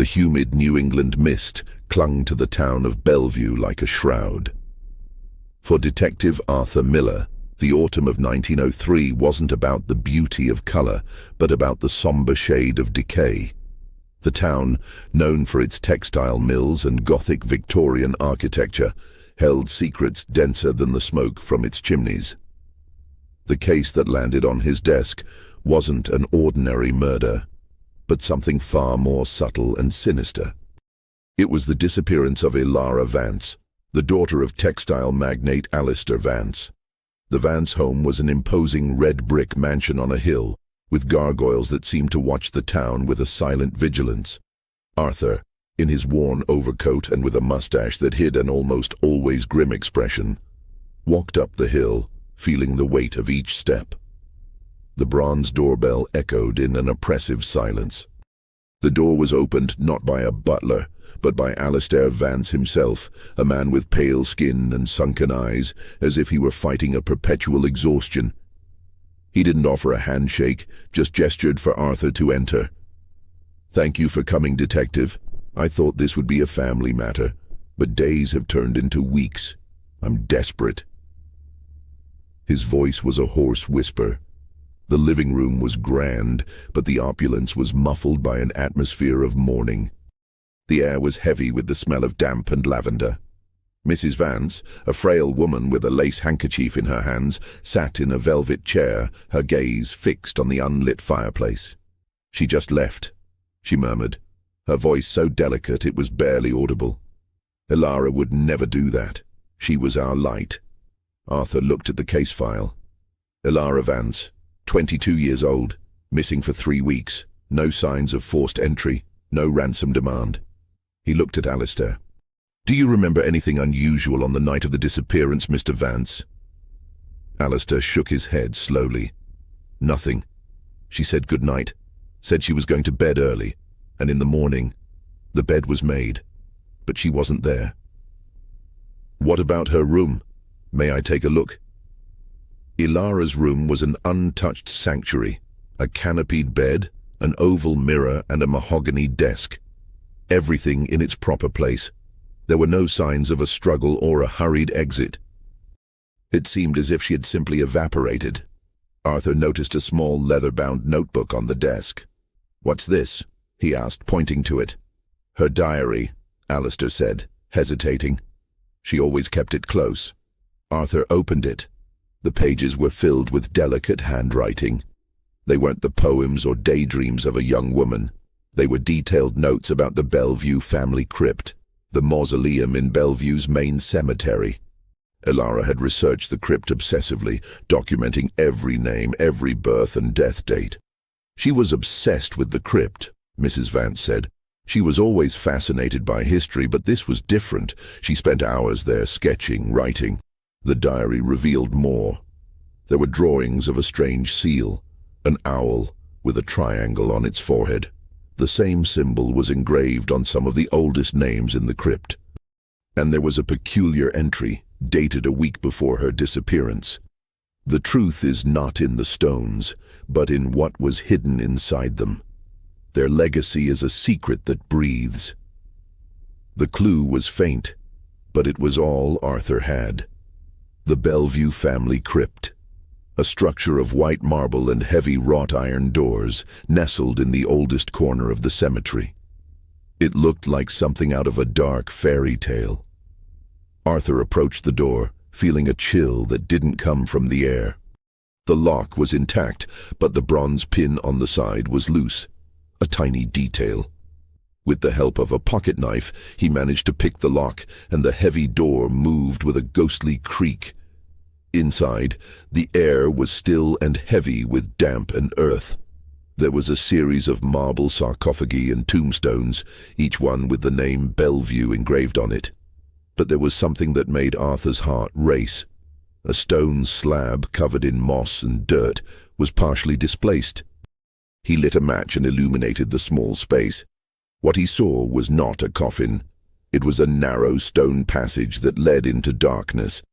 The humid New England mist clung to the town of Bellview like a shroud. For Detective Arthur Miller, the autumn of 1903 wasn't about the beauty of color, but about the somber shade of decay. The town, known for its textile mills and Gothic Victorian architecture, held secrets denser than the smoke from its chimneys. The case that landed on his desk wasn't an ordinary murder, but something far more subtle and sinister. It was the disappearance of Elara Vance, the daughter of textile magnate Alistair Vance. The Vance home was an imposing red brick mansion on a hill, with gargoyles that seemed to watch the town with a silent vigilance. Arthur, in his worn overcoat and with a mustache that hid an almost always grim expression, walked up the hill, feeling the weight of each step. The bronze doorbell echoed in an oppressive silence. The door was opened not by a butler, but by Alistair Vance himself, a man with pale skin and sunken eyes, as if he were fighting a perpetual exhaustion. He didn't offer a handshake, just gestured for Arthur to enter. "Thank you for coming, Detective. I thought this would be a family matter, but days have turned into weeks. I'm desperate." His voice was a hoarse whisper. The living room was grand, but the opulence was muffled by an atmosphere of mourning. The air was heavy with the smell of damp and lavender. Mrs. Vance, a frail woman with a lace handkerchief in her hands, sat in a velvet chair, her gaze fixed on the unlit fireplace. "She just left," she murmured, her voice so delicate it was barely audible. "Elara would never do that. She was our light." Arthur looked at the case file. Elara Vance, 22 years old, missing for 3 weeks, no signs of forced entry, no ransom demand. He looked at Alistair. "Do you remember anything unusual on the night of the disappearance, Mr. Vance?" Alistair shook his head slowly. "Nothing. She said good night, said she was going to bed early, and in the morning, the bed was made, but she wasn't there." "What about her room? May I take a look?" Elara's room was an untouched sanctuary, a canopied bed, an oval mirror, and a mahogany desk. Everything in its proper place. There were no signs of a struggle or a hurried exit. It seemed as if she had simply evaporated. Arthur noticed a small leather-bound notebook on the desk. "What's this?" he asked, pointing to it. "Her diary," Alistair said, hesitating. "She always kept it close." Arthur opened it. The pages were filled with delicate handwriting. They weren't the poems or daydreams of a young woman. They were detailed notes about the Bellview family crypt, the mausoleum in Bellevue's main cemetery. Elara had researched the crypt obsessively, documenting every name, every birth and death date. She was obsessed with the crypt, Mrs. Vance said. She was always fascinated by history, but this was different. She spent hours there sketching, writing. The diary revealed more. There were drawings of a strange seal, an owl with a triangle on its forehead. The same symbol was engraved on some of the oldest names in the crypt. And there was a peculiar entry, dated a week before her disappearance. "The truth is not in the stones, but in what was hidden inside them. Their legacy is a secret that breathes." The clue was faint, but it was all Arthur had. The Bellview family crypt, a structure of white marble and heavy wrought iron doors, nestled in the oldest corner of the cemetery. It looked like something out of a dark fairy tale. Arthur approached the door, feeling a chill that didn't come from the air. The lock was intact, but the bronze pin on the side was loose, a tiny detail. With the help of a pocket knife, he managed to pick the lock, and the heavy door moved with a ghostly creak. Inside, the air was still and heavy with damp and earth. There was a series of marble sarcophagi and tombstones, each one with the name Bellevue engraved on it. But there was something that made Arthur's heart race. A stone slab covered in moss and dirt was partially displaced. He lit a match and illuminated the small space. What he saw was not a coffin. It was a narrow stone passage that led into darkness.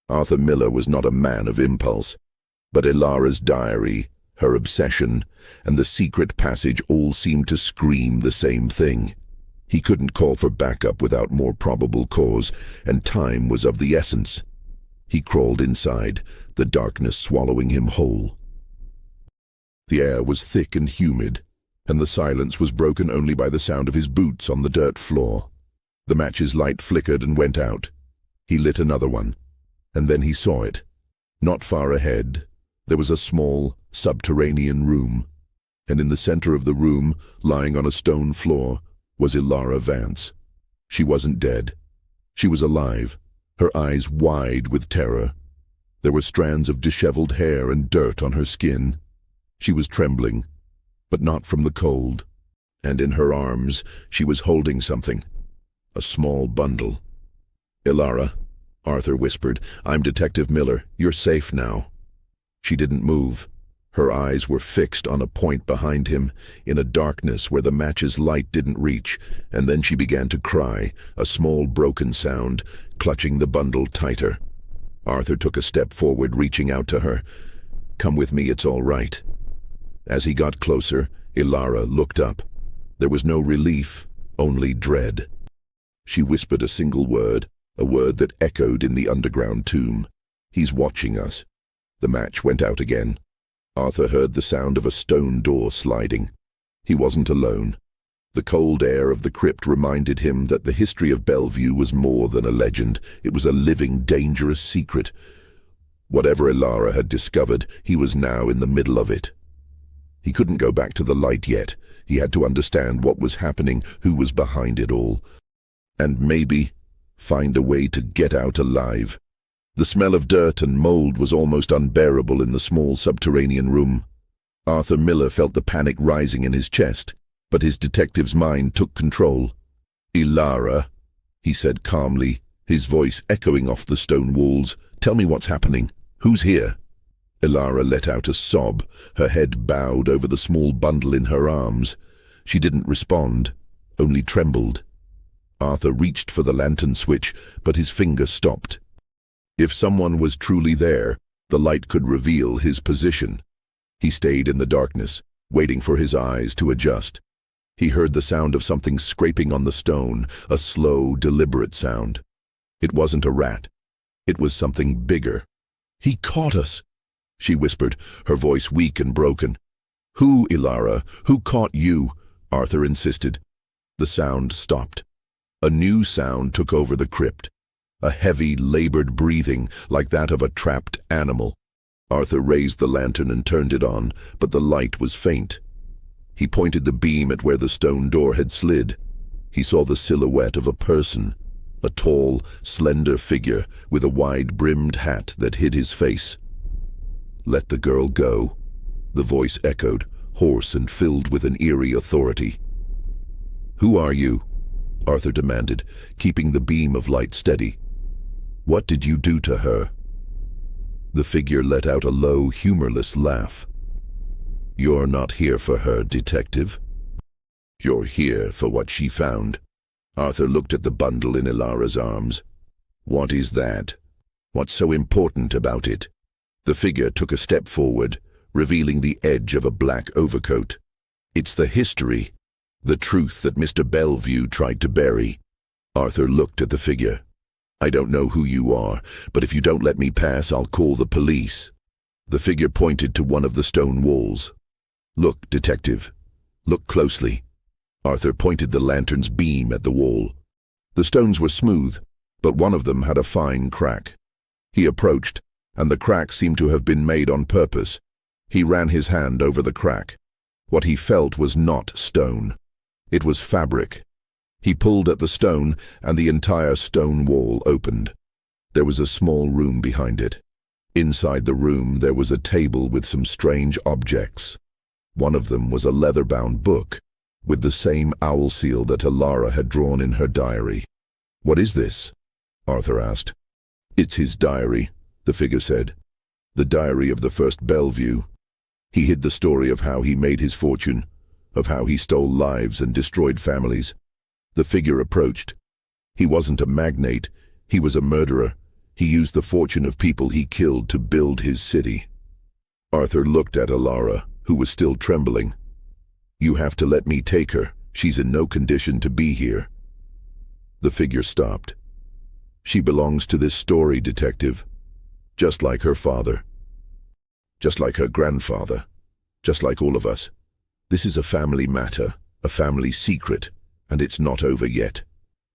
Arthur Miller was not a man of impulse, but Elara's diary, her obsession, and the secret passage all seemed to scream the same thing. He couldn't call for backup without more probable cause, and time was of the essence. He crawled inside, the darkness swallowing him whole. The air was thick and humid, and the silence was broken only by the sound of his boots on the dirt floor. The match's light flickered and went out. He lit another one, and then he saw it. Not far ahead, there was a small, subterranean room, and in the center of the room, lying on a stone floor, was Ilara Vance. She wasn't dead. She was alive, her eyes wide with terror. There were strands of disheveled hair and dirt on her skin. She was trembling, but not from the cold, and in her arms she was holding something, a small bundle. "Ilara," Arthur whispered, "I'm Detective Miller. You're safe now." She didn't move. Her eyes were fixed on a point behind him, in a darkness where the match's light didn't reach, and then she began to cry, a small broken sound, clutching the bundle tighter. Arthur took a step forward, reaching out to her. "Come with me, it's all right." As he got closer, Ilara looked up. There was no relief, only dread. She whispered a single word, a word that echoed in the underground tomb. "He's watching us." The match went out again. Arthur heard the sound of a stone door sliding. He wasn't alone. The cold air of the crypt reminded him that the history of Bellview was more than a legend. It was a living, dangerous secret. Whatever Ilara had discovered, he was now in the middle of it. He couldn't go back to the light yet. He had to understand what was happening, who was behind it all, and maybe find a way to get out alive. The smell of dirt and mold was almost unbearable in the small subterranean room. Arthur Miller felt the panic rising in his chest, but his detective's mind took control. "Ilara," he said calmly, his voice echoing off the stone walls, "tell me what's happening. Who's here?" Ilara let out a sob, her head bowed over the small bundle in her arms. She didn't respond, only trembled. Arthur reached for the lantern switch, but his finger stopped. If someone was truly there, the light could reveal his position. He stayed in the darkness, waiting for his eyes to adjust. He heard the sound of something scraping on the stone, a slow, deliberate sound. It wasn't a rat. It was something bigger. "He caught us," she whispered, her voice weak and broken. "Who, Ilara? Who caught you?" Arthur insisted. The sound stopped. A new sound took over the crypt. A heavy, labored breathing, like that of a trapped animal. Arthur raised the lantern and turned it on, but the light was faint. He pointed the beam at where the stone door had slid. He saw the silhouette of a person, a tall, slender figure with a wide-brimmed hat that hid his face. "Let the girl go," the voice echoed, hoarse and filled with an eerie authority. "Who are you?" Arthur demanded, keeping the beam of light steady. "What did you do to her?" The figure let out a low, humorless laugh. "You're not here for her, detective. You're here for what she found." Arthur looked at the bundle in Ilara's arms. "What is that? What's so important about it?" The figure took a step forward, revealing the edge of a black overcoat. "It's the history, the truth that Mr. Bellview tried to bury." Arthur looked at the figure. "I don't know who you are, but if you don't let me pass, I'll call the police." The figure pointed to one of the stone walls. "Look, detective. Look closely." Arthur pointed the lantern's beam at the wall. The stones were smooth, but one of them had a fine crack. He approached, and the crack seemed to have been made on purpose. He ran his hand over the crack. What he felt was not stone. It was fabric. He pulled at the stone, and the entire stone wall opened. There was a small room behind it. Inside the room there was a table with some strange objects. One of them was a leather-bound book, with the same owl seal that Ilara had drawn in her diary. "What is this?" Arthur asked. "It's his diary," the figure said. "The diary of the first Bellview. He hid the story of how he made his fortune, of how he stole lives and destroyed families." The figure approached. He wasn't a magnate, he was a murderer. He used the fortune of people he killed to build his city. Arthur looked at Ilara, who was still trembling. "You have to let me take her," She's in no condition to be here." The figure stopped. "She belongs to this story, Detective. Just like her father. Just like her grandfather. Just like all of us. This is a family matter, a family secret, and it's not over yet."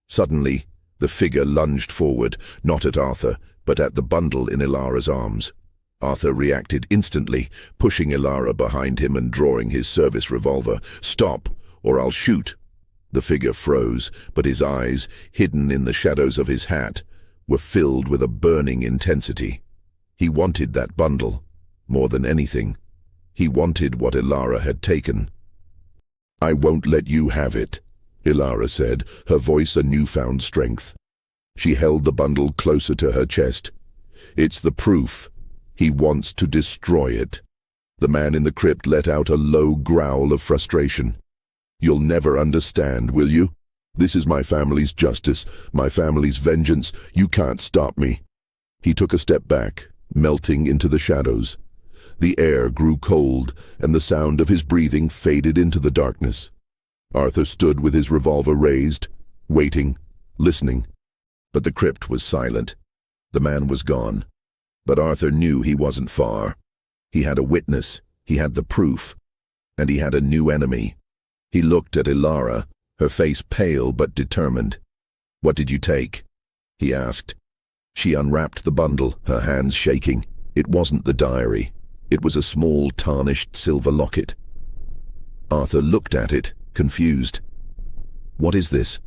Suddenly, the figure lunged forward, not at Arthur, but at the bundle in Ilara's arms. Arthur reacted instantly, pushing Ilara behind him and drawing his service revolver. "Stop, or I'll shoot." The figure froze, but his eyes, hidden in the shadows of his hat, were filled with a burning intensity. He wanted that bundle, more than anything. He wanted what Ilara had taken. "I won't let you have it," Ilara said, her voice a newfound strength. She held the bundle closer to her chest. "It's the proof. He wants to destroy it." The man in the crypt let out a low growl of frustration. "You'll never understand, will you? This is my family's justice, my family's vengeance. You can't stop me." He took a step back, melting into the shadows. The air grew cold, and the sound of his breathing faded into the darkness. Arthur stood with his revolver raised, waiting, listening. But the crypt was silent. The man was gone. But Arthur knew he wasn't far. He had a witness, he had the proof, and he had a new enemy. He looked at Ilara, her face pale but determined. "What did you take?" he asked. She unwrapped the bundle, her hands shaking. It wasn't the diary. It was a small, tarnished silver locket. Arthur looked at it, confused. "What is this?"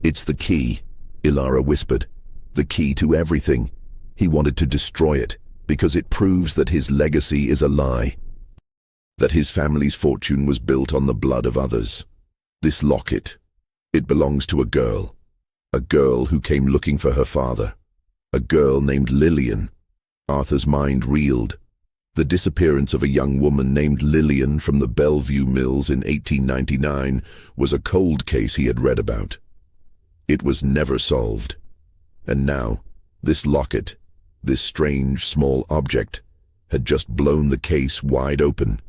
"It's the key," Ilara whispered. "The key to everything. He wanted to destroy it, because it proves that his legacy is a lie. That his family's fortune was built on the blood of others. This locket, it belongs to a girl who came looking for her father. A girl named Lillian." Arthur's mind reeled. The disappearance of a young woman named Lillian from the Bellview Mills in 1899 was a cold case he had read about. It was never solved. And now, this locket, this strange small object, had just blown the case wide open.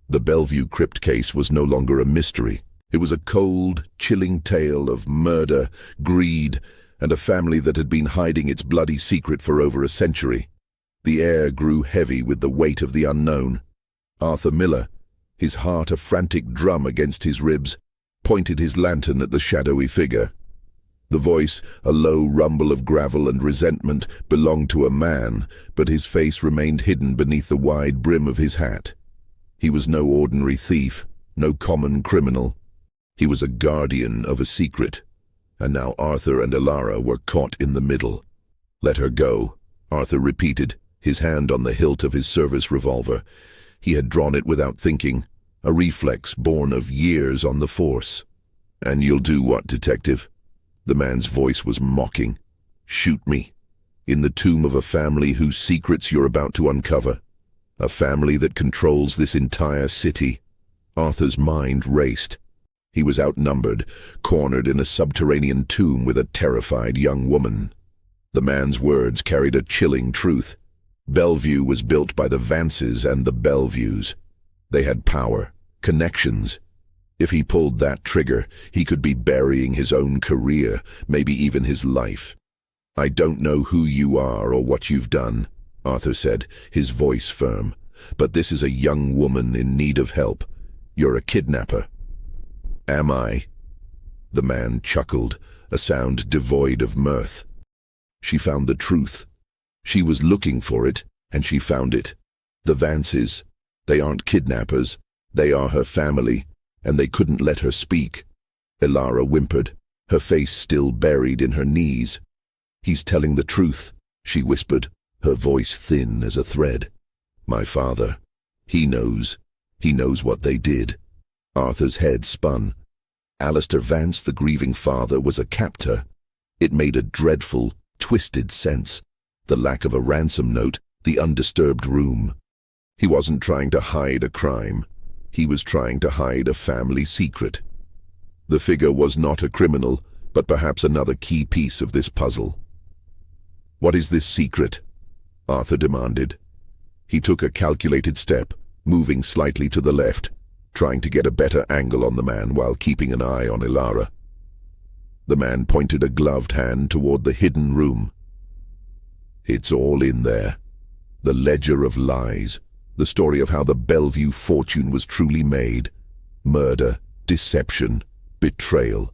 The Bellview Crypt case was no longer a mystery. It was a cold, chilling tale of murder, greed, and a family that had been hiding its bloody secret for over a century. The air grew heavy with the weight of the unknown. Arthur Miller, his heart a frantic drum against his ribs, pointed his lantern at the shadowy figure. The voice, a low rumble of gravel and resentment, belonged to a man, but his face remained hidden beneath the wide brim of his hat. He was no ordinary thief, no common criminal. He was a guardian of a secret, and now Arthur and Ilara were caught in the middle. "Let her go," Arthur repeated, his hand on the hilt of his service revolver. He had drawn it without thinking, a reflex born of years on the force. "And you'll do what, Detective?" The man's voice was mocking. "Shoot me, in the tomb of a family whose secrets you're about to uncover. A family that controls this entire city." Arthur's mind raced. He was outnumbered, cornered in a subterranean tomb with a terrified young woman. The man's words carried a chilling truth. Bellevue was built by the Vances and the Belleviews. They had power, connections. If he pulled that trigger, he could be burying his own career, maybe even his life. "I don't know who you are or what you've done," Arthur said, his voice firm, "but this is a young woman in need of help. You're a kidnapper." "Am I?" The man chuckled, a sound devoid of mirth. "She found the truth. She was looking for it, and she found it. The Vances, they aren't kidnappers. They are her family, and they couldn't let her speak." Ilara whimpered, her face still buried in her knees. "He's telling the truth," she whispered, her voice thin as a thread. "My father, he knows what they did." Arthur's head spun. Alistair Vance, the grieving father, was a captor. It made a dreadful, twisted sense. The lack of a ransom note, the undisturbed room. He wasn't trying to hide a crime. He was trying to hide a family secret. The figure was not a criminal, but perhaps another key piece of this puzzle. "What is this secret?" Arthur demanded. He took a calculated step, moving slightly to the left, trying to get a better angle on the man while keeping an eye on Ilara. The man pointed a gloved hand toward the hidden room. It's all in there. The ledger of lies, the story of how the Bellview fortune was truly made. Murder, deception, betrayal.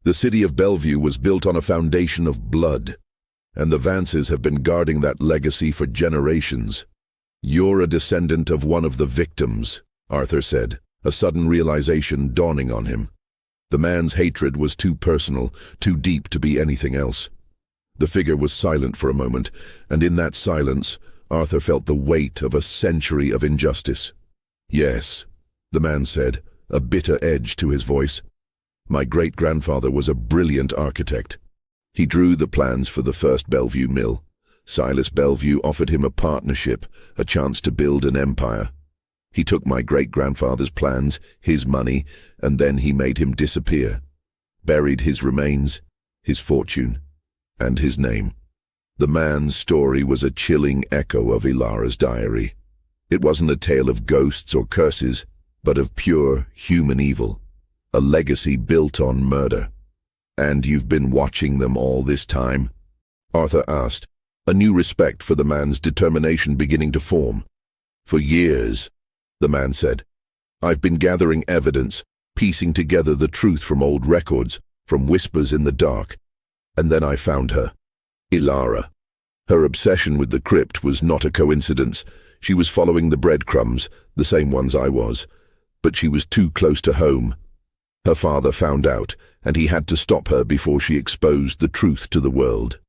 The city of Bellview was built on a foundation of blood, and the Vances have been guarding that legacy for generations. You're a descendant of one of the victims, Arthur said, a sudden realization dawning on him. The man's hatred was too personal, too deep to be anything else. The figure was silent for a moment, and in that silence, Arthur felt the weight of a century of injustice. Yes, the man said, a bitter edge to his voice. My great-grandfather was a brilliant architect. He drew the plans for the first Bellview mill. Silas Bellview offered him a partnership, a chance to build an empire. He took my great-grandfather's plans, his money, and then he made him disappear. Buried his remains, his fortune, and his name. The man's story was a chilling echo of Ilara's diary. It wasn't a tale of ghosts or curses, but of pure human evil. A legacy built on murder. And you've been watching them all this time? Arthur asked, a new respect for the man's determination beginning to form. For years, the man said. I've been gathering evidence, piecing together the truth from old records, from whispers in the dark. And then I found her. Ilara. Her obsession with the crypt was not a coincidence. She was following the breadcrumbs, the same ones I was. But she was too close to home. Her father found out, and he had to stop her before she exposed the truth to the world.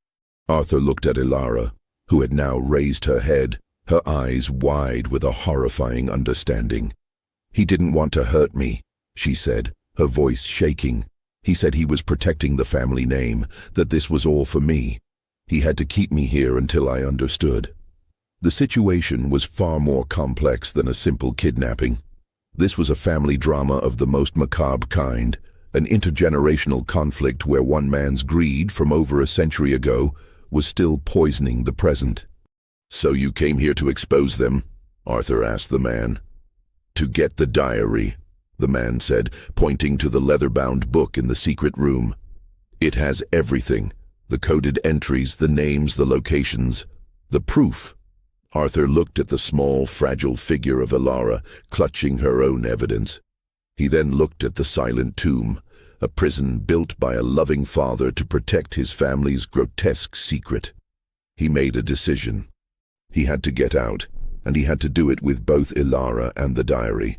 Arthur looked at Ilara, who had now raised her head, her eyes wide with a horrifying understanding. He didn't want to hurt me, she said, her voice shaking. He said he was protecting the family name, that this was all for me. He had to keep me here until I understood. The situation was far more complex than a simple kidnapping. This was a family drama of the most macabre kind, an intergenerational conflict where one man's greed from over a century ago was still poisoning the present. So you came here to expose them? Arthur asked the man. To get the diary, the man said, pointing to the leather-bound book in the secret room. It has everything, the coded entries, the names, the locations, the proof. Arthur looked at the small, fragile figure of Ilara, clutching her own evidence. He then looked at the silent tomb, a prison built by a loving father to protect his family's grotesque secret. He made a decision. He had to get out, and he had to do it with both Ilara and the diary.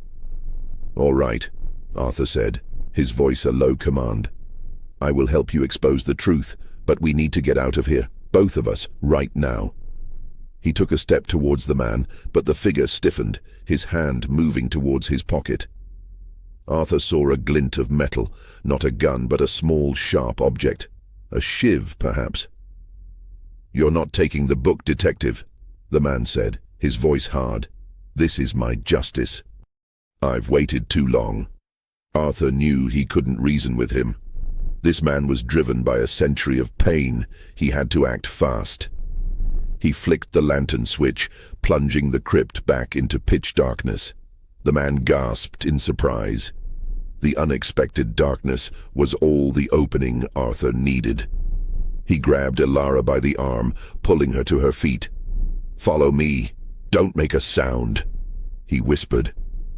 All right, Arthur said, his voice a low command. I will help you expose the truth, but we need to get out of here, both of us, right now. He took a step towards the man, but the figure stiffened, his hand moving towards his pocket. Arthur saw a glint of metal, not a gun but a small, sharp object. A shiv, perhaps. You're not taking the book, detective, the man said, his voice hard. This is my justice. I've waited too long. Arthur knew he couldn't reason with him. This man was driven by a century of pain. He had to act fast. He flicked the lantern switch, plunging the crypt back into pitch darkness. The man gasped in surprise. The unexpected darkness was all the opening Arthur needed. He grabbed Ilara by the arm, pulling her to her feet. Follow me. Don't make a sound, he whispered,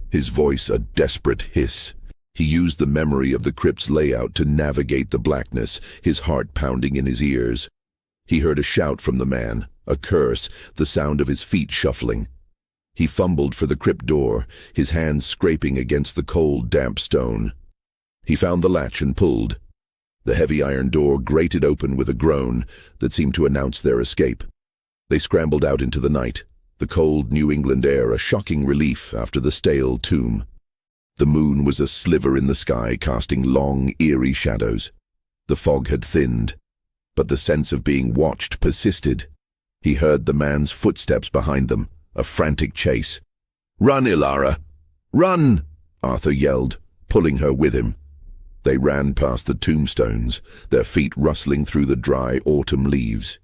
his voice a desperate hiss. He used the memory of the crypt's layout to navigate the blackness, his heart pounding in his ears. He heard a shout from the man, a curse, the sound of his feet shuffling. He fumbled for the crypt door, his hands scraping against the cold, damp stone. He found the latch and pulled. The heavy iron door grated open with a groan that seemed to announce their escape. They scrambled out into the night, the cold New England air a shocking relief after the stale tomb. The moon was a sliver in the sky, casting long, eerie shadows. The fog had thinned, but the sense of being watched persisted. He heard the man's footsteps behind them, a frantic chase. "Run, Ilara! Run!" Arthur yelled, pulling her with him. They ran past the tombstones, their feet rustling through the dry autumn leaves.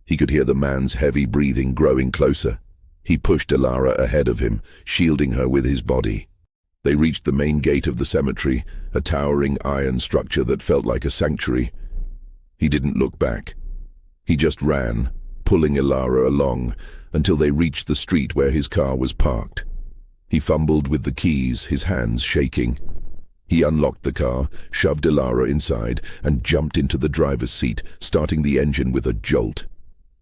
He could hear the man's heavy breathing growing closer. He pushed Ilara ahead of him, shielding her with his body. They reached the main gate of the cemetery, a towering iron structure that felt like a sanctuary. He didn't look back. He just ran, pulling Ilara along, until they reached the street where his car was parked. He fumbled with the keys, his hands shaking. He unlocked the car, shoved Ilara inside, and jumped into the driver's seat, starting the engine with a jolt.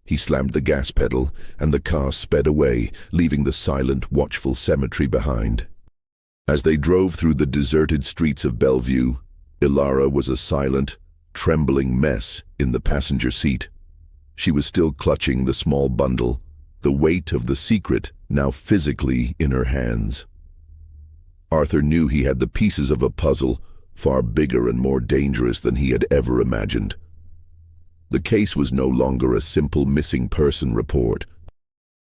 He slammed the gas pedal, and the car sped away, leaving the silent, watchful cemetery behind. As they drove through the deserted streets of Bellevue, Ilara was a silent, trembling mess in the passenger seat. She was still clutching the small bundle, the weight of the secret now physically in her hands. Arthur knew he had the pieces of a puzzle, far bigger and more dangerous than he had ever imagined. The case was no longer a simple missing person report.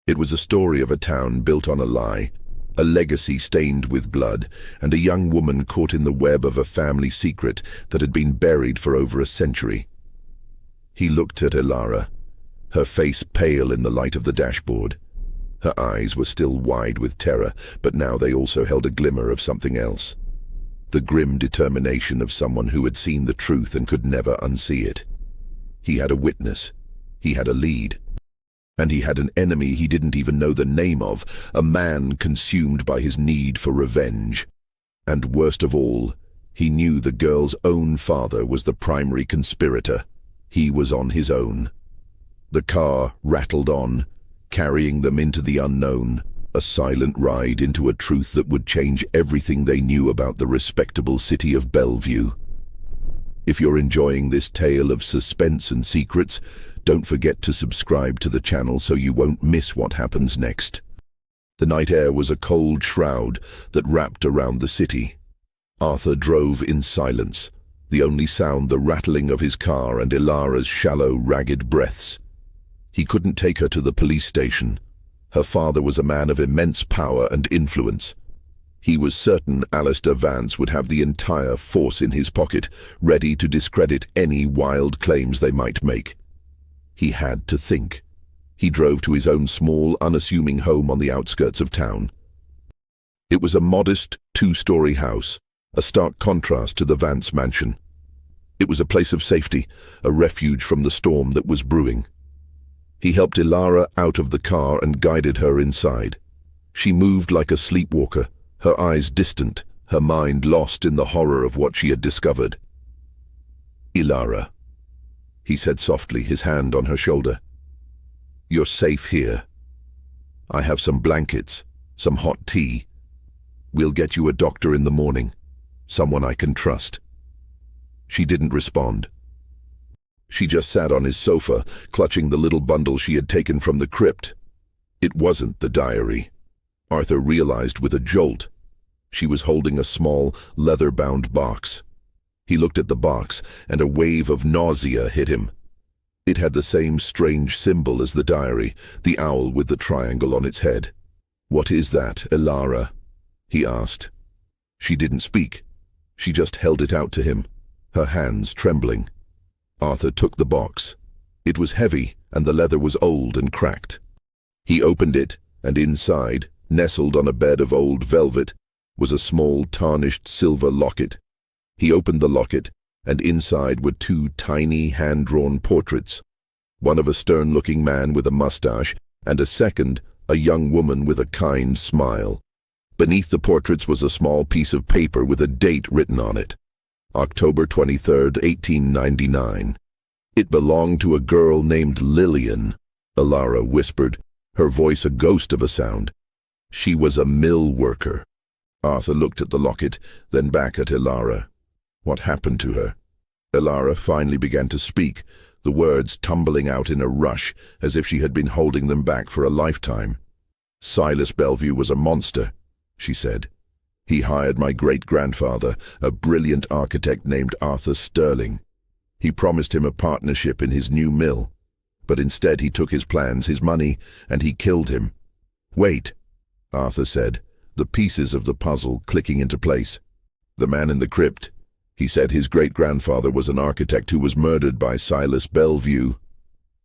It was a story of a town built on a lie, a legacy stained with blood, and a young woman caught in the web of a family secret that had been buried for over a century. He looked at Ilara, her face pale in the light of the dashboard. Her eyes were still wide with terror, but now they also held a glimmer of something else. The grim determination of someone who had seen the truth and could never unsee it. He had a witness. He had a lead. And he had an enemy he didn't even know the name of, a man consumed by his need for revenge. And worst of all, he knew the girl's own father was the primary conspirator. He was on his own. The car rattled on, carrying them into the unknown, a silent ride into a truth that would change everything they knew about the respectable city of Bellevue. If you're enjoying this tale of suspense and secrets, don't forget to subscribe to the channel so you won't miss what happens next. The night air was a cold shroud that wrapped around the city. Arthur drove in silence, the only sound the rattling of his car and Ilara's shallow, ragged breaths. He couldn't take her to the police station. Her father was a man of immense power and influence. He was certain Alistair Vance would have the entire force in his pocket, ready to discredit any wild claims they might make. He had to think. He drove to his own small, unassuming home on the outskirts of town. It was a modest, two-story house, a stark contrast to the Vance mansion. It was a place of safety, a refuge from the storm that was brewing. He helped Ilara out of the car and guided her inside. She moved like a sleepwalker, her eyes distant, her mind lost in the horror of what she had discovered. "Ilara," he said softly, his hand on her shoulder. "You're safe here. I have some blankets, some hot tea. We'll get you a doctor in the morning, someone I can trust." She didn't respond. She just sat on his sofa, clutching the little bundle she had taken from the crypt. It wasn't the diary. Arthur realized with a jolt. She was holding a small, leather-bound box. He looked at the box, and a wave of nausea hit him. It had the same strange symbol as the diary, the owl with the triangle on its head. "What is that, Ilara?" he asked. She didn't speak. She just held it out to him, her hands trembling. Arthur took the box. It was heavy, and the leather was old and cracked. He opened it, and inside, nestled on a bed of old velvet, was a small, tarnished silver locket. He opened the locket, and inside were two tiny, hand-drawn portraits, one of a stern-looking man with a mustache, and a second, a young woman with a kind smile. Beneath the portraits was a small piece of paper with a date written on it. October 23rd, 1899. "It belonged to a girl named Lillian," Ilara whispered, her voice a ghost of a sound. "She was a mill worker." Arthur looked at the locket, then back at Ilara. What happened to her? Ilara finally began to speak, the words tumbling out in a rush, as if she had been holding them back for a lifetime. "Silas Bellview was a monster," she said. "He hired my great-grandfather, a brilliant architect named Arthur Sterling. He promised him a partnership in his new mill, but instead he took his plans, his money, and he killed him." "Wait," Arthur said, the pieces of the puzzle clicking into place. "The man in the crypt. He said his great-grandfather was an architect who was murdered by Silas Bellview."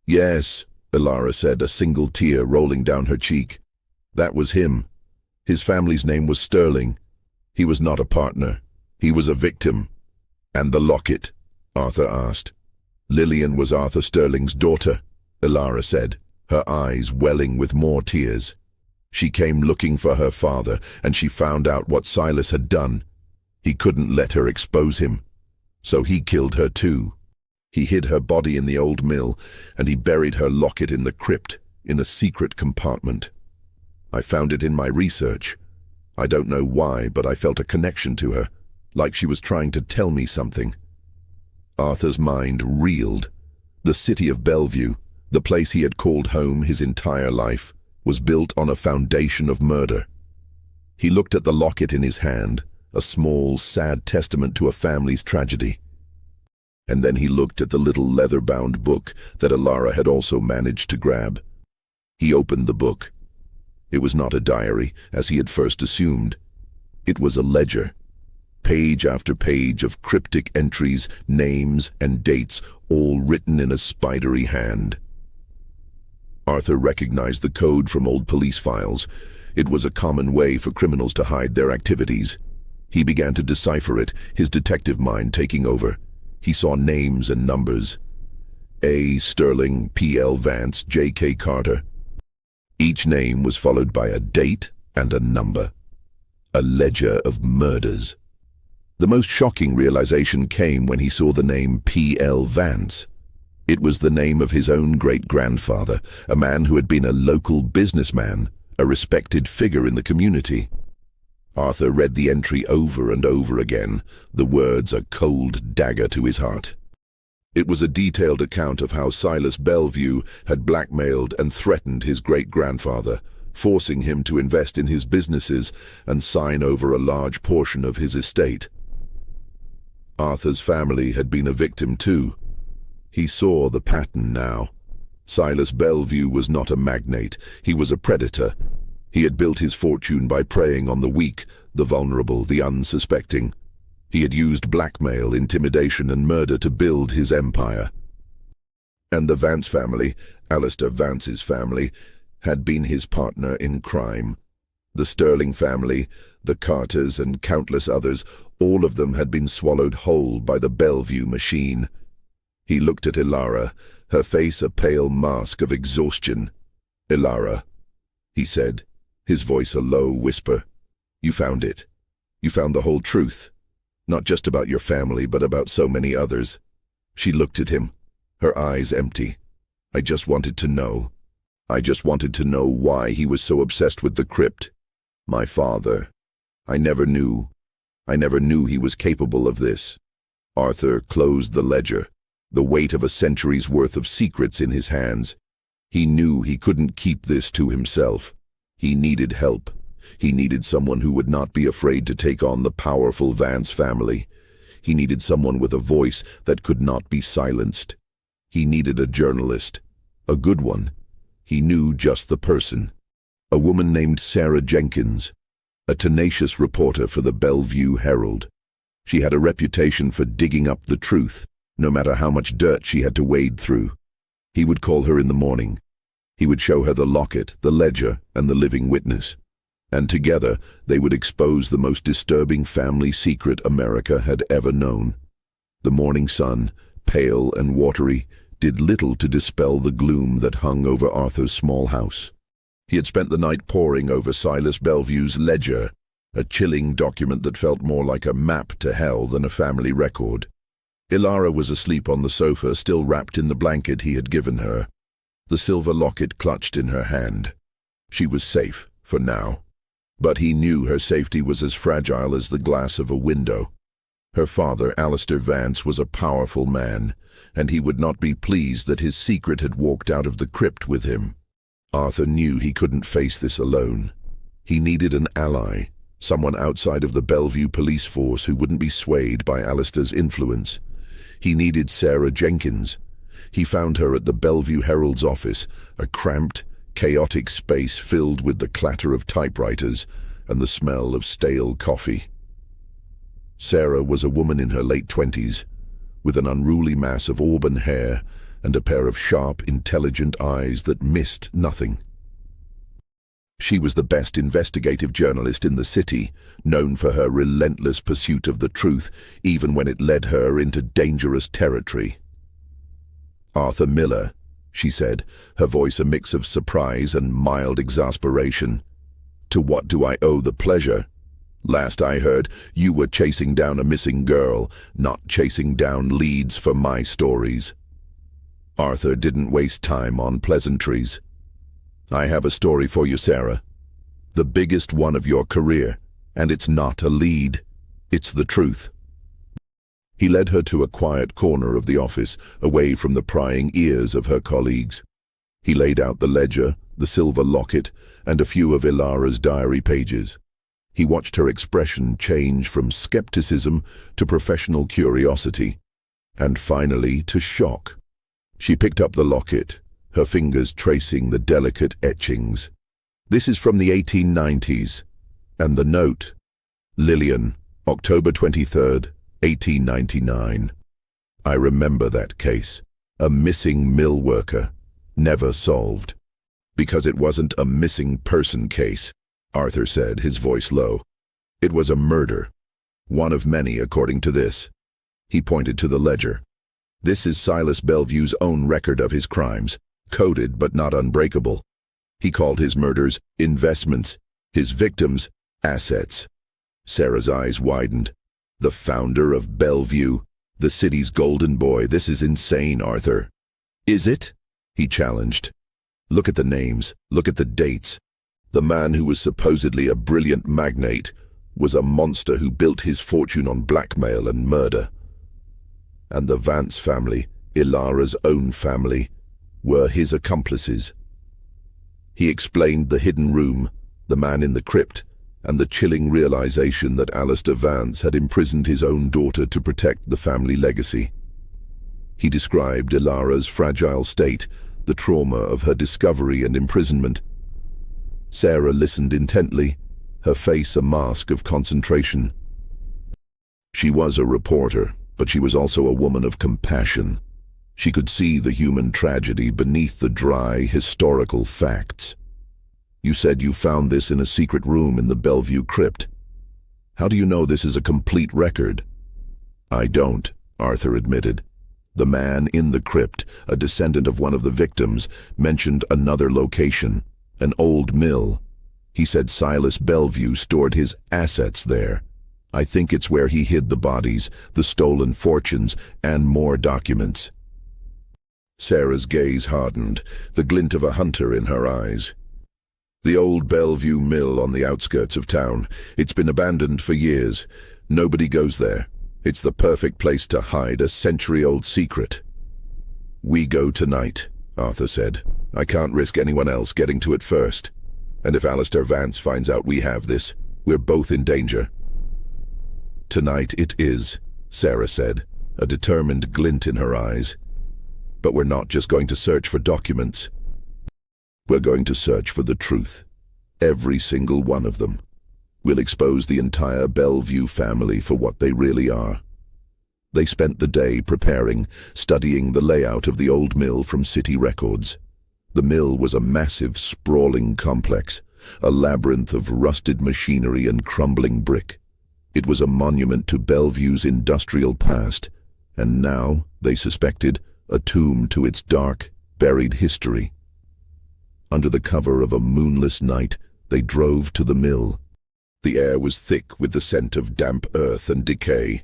"Yes," Ilara said, a single tear rolling down her cheek. "That was him. His family's name was Sterling. He was not a partner. He was a victim. And the locket? Arthur asked. Lillian was Arthur Sterling's daughter, Ilara said, her eyes welling with more tears. She came looking for her father, and she found out what Silas had done. He couldn't let her expose him, so he killed her too. He hid her body in the old mill, and he buried her locket in the crypt, in a secret compartment. I found it in my research. I don't know why, but I felt a connection to her, like she was trying to tell me something. Arthur's mind reeled. The city of Bellview, the place he had called home his entire life, was built on a foundation of murder. He looked at the locket in his hand, a small, sad testament to a family's tragedy. And then he looked at the little leather-bound book that Ilara had also managed to grab. He opened the book. It was not a diary, as he had first assumed. It was a ledger. Page after page of cryptic entries, names, and dates, all written in a spidery hand. Arthur recognized the code from old police files. It was a common way for criminals to hide their activities. He began to decipher it, his detective mind taking over. He saw names and numbers. A. Sterling, P.L. Vance, J.K. Carter. Each name was followed by a date and a number. A ledger of murders. The most shocking realization came when he saw the name P.L. Vance. It was the name of his own great-grandfather, a man who had been a local businessman, a respected figure in the community. Arthur read the entry over and over again, the words a cold dagger to his heart. It was a detailed account of how Silas Bellview had blackmailed and threatened his great-grandfather, forcing him to invest in his businesses and sign over a large portion of his estate. Arthur's family had been a victim too. He saw the pattern now. Silas Bellview was not a magnate, he was a predator. He had built his fortune by preying on the weak, the vulnerable, the unsuspecting. He had used blackmail, intimidation, and murder to build his empire. And the Vance family, Alistair Vance's family, had been his partner in crime. The Sterling family, the Carters, and countless others, all of them had been swallowed whole by the Bellview machine. He looked at Ilara, her face a pale mask of exhaustion. "Ilara," he said, his voice a low whisper, "you found it. You found the whole truth. Not just about your family, but about so many others." She looked at him, her eyes empty. "I just wanted to know. I just wanted to know why he was so obsessed with the crypt. My father. I never knew. I never knew he was capable of this." Arthur closed the ledger, the weight of a century's worth of secrets in his hands. He knew he couldn't keep this to himself. He needed help. He needed someone who would not be afraid to take on the powerful Vance family. He needed someone with a voice that could not be silenced. He needed a journalist. A good one. He knew just the person. A woman named Sarah Jenkins, a tenacious reporter for the Bellevue Herald. She had a reputation for digging up the truth, no matter how much dirt she had to wade through. He would call her in the morning. He would show her the locket, the ledger, and the living witness. And together they would expose the most disturbing family secret America had ever known. The morning sun, pale and watery, did little to dispel the gloom that hung over Arthur's small house. He had spent the night poring over Silas Bellevue's ledger, a chilling document that felt more like a map to hell than a family record. Ilara was asleep on the sofa, still wrapped in the blanket he had given her, the silver locket clutched in her hand. She was safe, for now. But he knew her safety was as fragile as the glass of a window. Her father, Alistair Vance, was a powerful man, and he would not be pleased that his secret had walked out of the crypt with him. Arthur knew he couldn't face this alone. He needed an ally, someone outside of the Bellevue police force who wouldn't be swayed by Alistair's influence. He needed Sarah Jenkins. He found her at the Bellevue Herald's office, a cramped, chaotic space filled with the clatter of typewriters and the smell of stale coffee. Sarah was a woman in her late 20s, with an unruly mass of auburn hair and a pair of sharp, intelligent eyes that missed nothing. She was the best investigative journalist in the city, known for her relentless pursuit of the truth, even when it led her into dangerous territory. "Arthur Miller," she said, her voice a mix of surprise and mild exasperation. "To what do I owe the pleasure? Last I heard, you were chasing down a missing girl, not chasing down leads for my stories." Arthur didn't waste time on pleasantries. "I have a story for you, Sarah. The biggest one of your career, and it's not a lead. It's the truth." He led her to a quiet corner of the office, away from the prying ears of her colleagues. He laid out the ledger, the silver locket, and a few of Ilara's diary pages. He watched her expression change from skepticism to professional curiosity, and finally to shock. She picked up the locket, her fingers tracing the delicate etchings. "This is from the 1890s. And the note, Lillian, October 23rd, 1899. I remember that case. A missing mill worker, never solved." "Because it wasn't a missing person case," Arthur said, his voice low. "It was a murder. One of many, according to this." He pointed to the ledger. "This is Silas Bellview's own record of his crimes, coded but not unbreakable. He called his murders investments, his victims assets." Sarah's eyes widened. "The founder of Bellview, the city's golden boy. This is insane, Arthur." "Is it?" he challenged. "Look at the names, look at the dates. The man who was supposedly a brilliant magnate was a monster who built his fortune on blackmail and murder. And the Vance family, Ilara's own family, were his accomplices." He explained the hidden room, the man in the crypt, and the chilling realization that Alistair Vance had imprisoned his own daughter to protect the family legacy. He described Ilara's fragile state, the trauma of her discovery and imprisonment. Sarah listened intently, her face a mask of concentration. She was a reporter, but she was also a woman of compassion. She could see the human tragedy beneath the dry, historical facts. "You said you found this in a secret room in the Bellview Crypt. How do you know this is a complete record?" "I don't," Arthur admitted. "The man in the crypt, a descendant of one of the victims, mentioned another location, an old mill. He said Silas Bellview stored his assets there. I think it's where he hid the bodies, the stolen fortunes, and more documents." Sarah's gaze hardened, the glint of a hunter in her eyes. "The old Bellview mill on the outskirts of town. It's been abandoned for years. Nobody goes there. It's the perfect place to hide a century-old secret." "We go tonight," Arthur said. "I can't risk anyone else getting to it first. And if Alistair Vance finds out we have this, we're both in danger." "Tonight it is," Sarah said, a determined glint in her eyes. "But we're not just going to search for documents. We're going to search for the truth. Every single one of them. We'll expose the entire Bellview family for what they really are." They spent the day preparing, studying the layout of the old mill from city records. The mill was a massive, sprawling complex, a labyrinth of rusted machinery and crumbling brick. It was a monument to Belleview's industrial past, and now, they suspected, a tomb to its dark, buried history. Under the cover of a moonless night, they drove to the mill. The air was thick with the scent of damp earth and decay.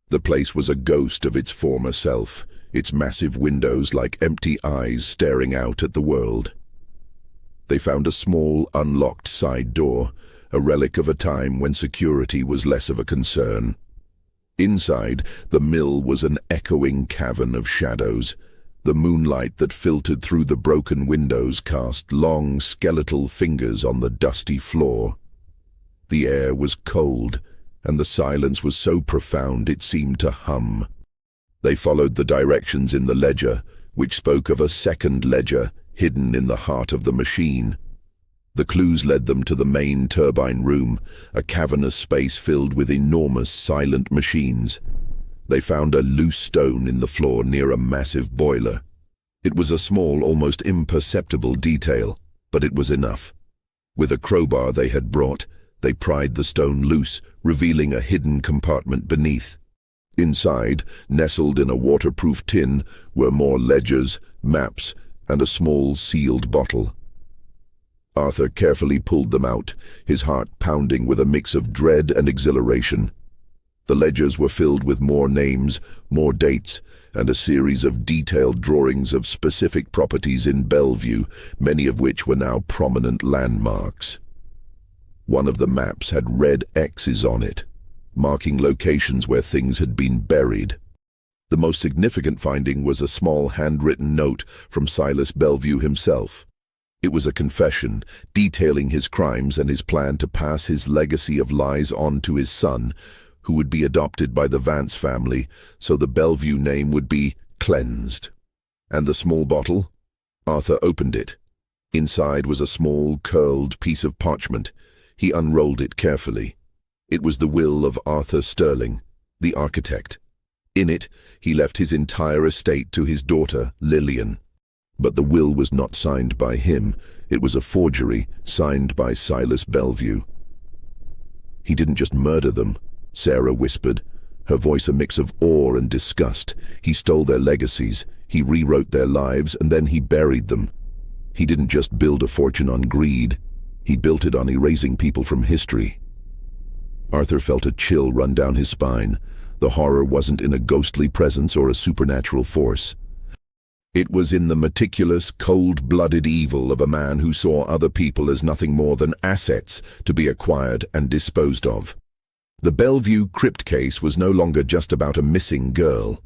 The place was a ghost of its former self, its massive windows like empty eyes staring out at the world. They found a small, unlocked side door, a relic of a time when security was less of a concern. Inside, the mill was an echoing cavern of shadows. The moonlight that filtered through the broken windows cast long, skeletal fingers on the dusty floor. The air was cold, and the silence was so profound it seemed to hum. They followed the directions in the ledger, which spoke of a second ledger hidden in the heart of the machine. The clues led them to the main turbine room, a cavernous space filled with enormous silent machines. They found a loose stone in the floor near a massive boiler. It was a small, almost imperceptible detail, but it was enough. With a crowbar they had brought, they pried the stone loose, revealing a hidden compartment beneath. Inside, nestled in a waterproof tin, were more ledgers, maps, and a small sealed bottle. Arthur carefully pulled them out, his heart pounding with a mix of dread and exhilaration. The ledgers were filled with more names, more dates, and a series of detailed drawings of specific properties in Bellview, many of which were now prominent landmarks. One of the maps had red X's on it, marking locations where things had been buried. The most significant finding was a small handwritten note from Silas Bellview himself. It was a confession, detailing his crimes and his plan to pass his legacy of lies on to his son, who would be adopted by the Vance family, so the Bellview name would be cleansed. And the small bottle? Arthur opened it. Inside was a small, curled piece of parchment. He unrolled it carefully. It was the will of Arthur Sterling, the architect. In it, he left his entire estate to his daughter, Lillian. But the will was not signed by him. It was a forgery, signed by Silas Bellview. "He didn't just murder them," Sarah whispered, her voice a mix of awe and disgust. "He stole their legacies, he rewrote their lives, and then he buried them. He didn't just build a fortune on greed. He built it on erasing people from history." Arthur felt a chill run down his spine. The horror wasn't in a ghostly presence or a supernatural force. It was in the meticulous, cold-blooded evil of a man who saw other people as nothing more than assets to be acquired and disposed of. The Bellview Crypt case was no longer just about a missing girl.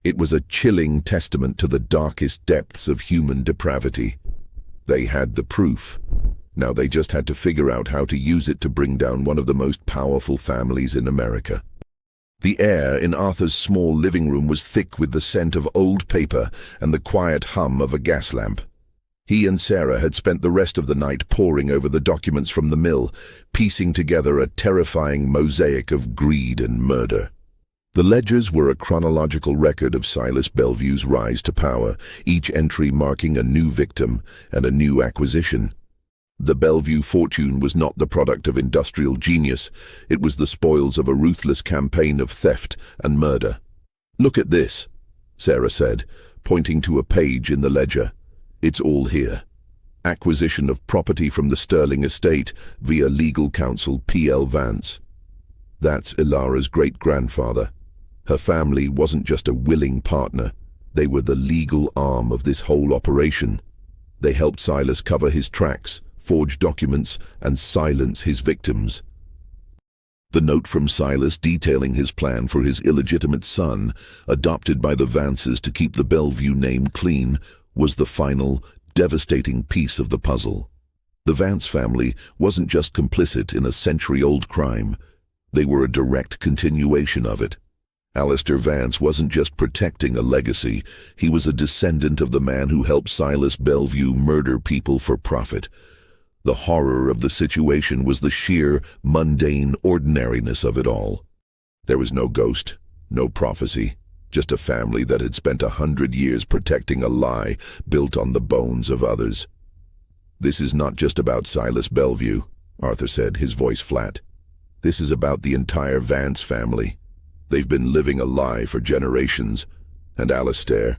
It was a chilling testament to the darkest depths of human depravity. They had the proof. Now they just had to figure out how to use it to bring down one of the most powerful families in America. The air in Arthur's small living room was thick with the scent of old paper and the quiet hum of a gas lamp. He and Sarah had spent the rest of the night poring over the documents from the mill, piecing together a terrifying mosaic of greed and murder. The ledgers were a chronological record of Silas Bellview's rise to power, each entry marking a new victim and a new acquisition. The Bellview fortune was not the product of industrial genius. It was the spoils of a ruthless campaign of theft and murder. "Look at this," Sarah said, pointing to a page in the ledger. "It's all here. Acquisition of property from the Sterling estate via legal counsel P.L. Vance. That's Ilara's great-grandfather. Her family wasn't just a willing partner. They were the legal arm of this whole operation. They helped Silas cover his tracks, forge documents, and silence his victims." The note from Silas detailing his plan for his illegitimate son, adopted by the Vances to keep the Bellview name clean, was the final, devastating piece of the puzzle. The Vance family wasn't just complicit in a century-old crime. They were a direct continuation of it. Alistair Vance wasn't just protecting a legacy. He was a descendant of the man who helped Silas Bellview murder people for profit. The horror of the situation was the sheer, mundane ordinariness of it all. There was no ghost, no prophecy, just a family that had spent 100 years protecting a lie built on the bones of others. "This is not just about Silas Bellview," Arthur said, his voice flat. "This is about the entire Vance family. They've been living a lie for generations, and Alistair,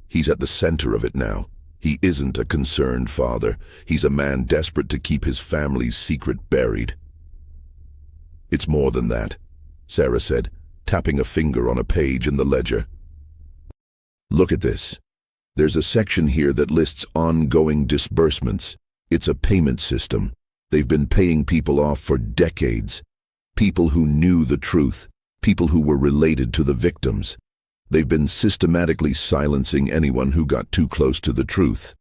he's at the center of it now. He isn't a concerned father. He's a man desperate to keep his family's secret buried." "It's more than that," Sarah said, tapping a finger on a page in the ledger. "Look at this. There's a section here that lists ongoing disbursements. It's a payment system. They've been paying people off for decades. People who knew the truth, people who were related to the victims. They've been systematically silencing anyone who got too close to the truth."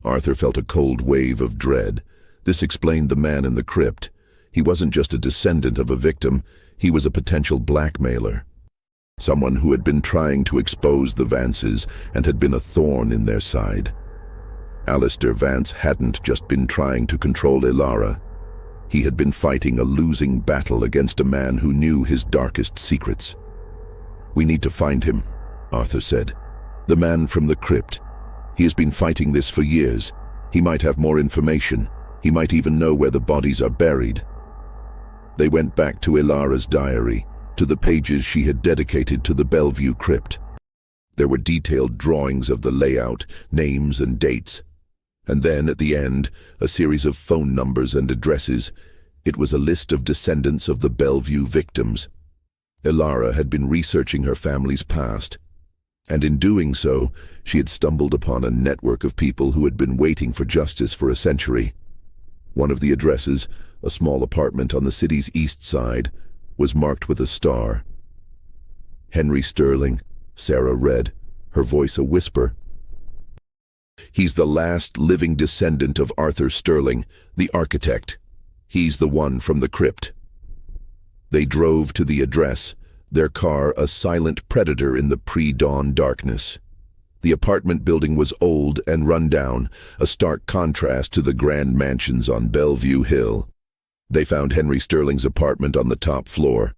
Arthur felt a cold wave of dread. This explained the man in the crypt. He wasn't just a descendant of a victim, he was a potential blackmailer. Someone who had been trying to expose the Vances and had been a thorn in their side. Alistair Vance hadn't just been trying to control Ilara. He had been fighting a losing battle against a man who knew his darkest secrets. "We need to find him," Arthur said. "The man from the crypt. He has been fighting this for years. He might have more information. He might even know where the bodies are buried. They went back to Ilara's diary, to the pages she had dedicated to the Bellview Crypt. There were detailed drawings of the layout, names and dates. And then, at the end, a series of phone numbers and addresses. It was a list of descendants of the Bellview victims. Ilara had been researching her family's past, and in doing so, she had stumbled upon a network of people who had been waiting for justice for a century. One of the addresses, a small apartment on the city's east side, was marked with a star. Henry Sterling, Sarah read, her voice a whisper. He's the last living descendant of Arthur Sterling, the architect. He's the one from the crypt. They drove to the address, their car a silent predator in the pre-dawn darkness. The apartment building was old and run down, a stark contrast to the grand mansions on Bellevue Hill. They found Henry Sterling's apartment on the top floor.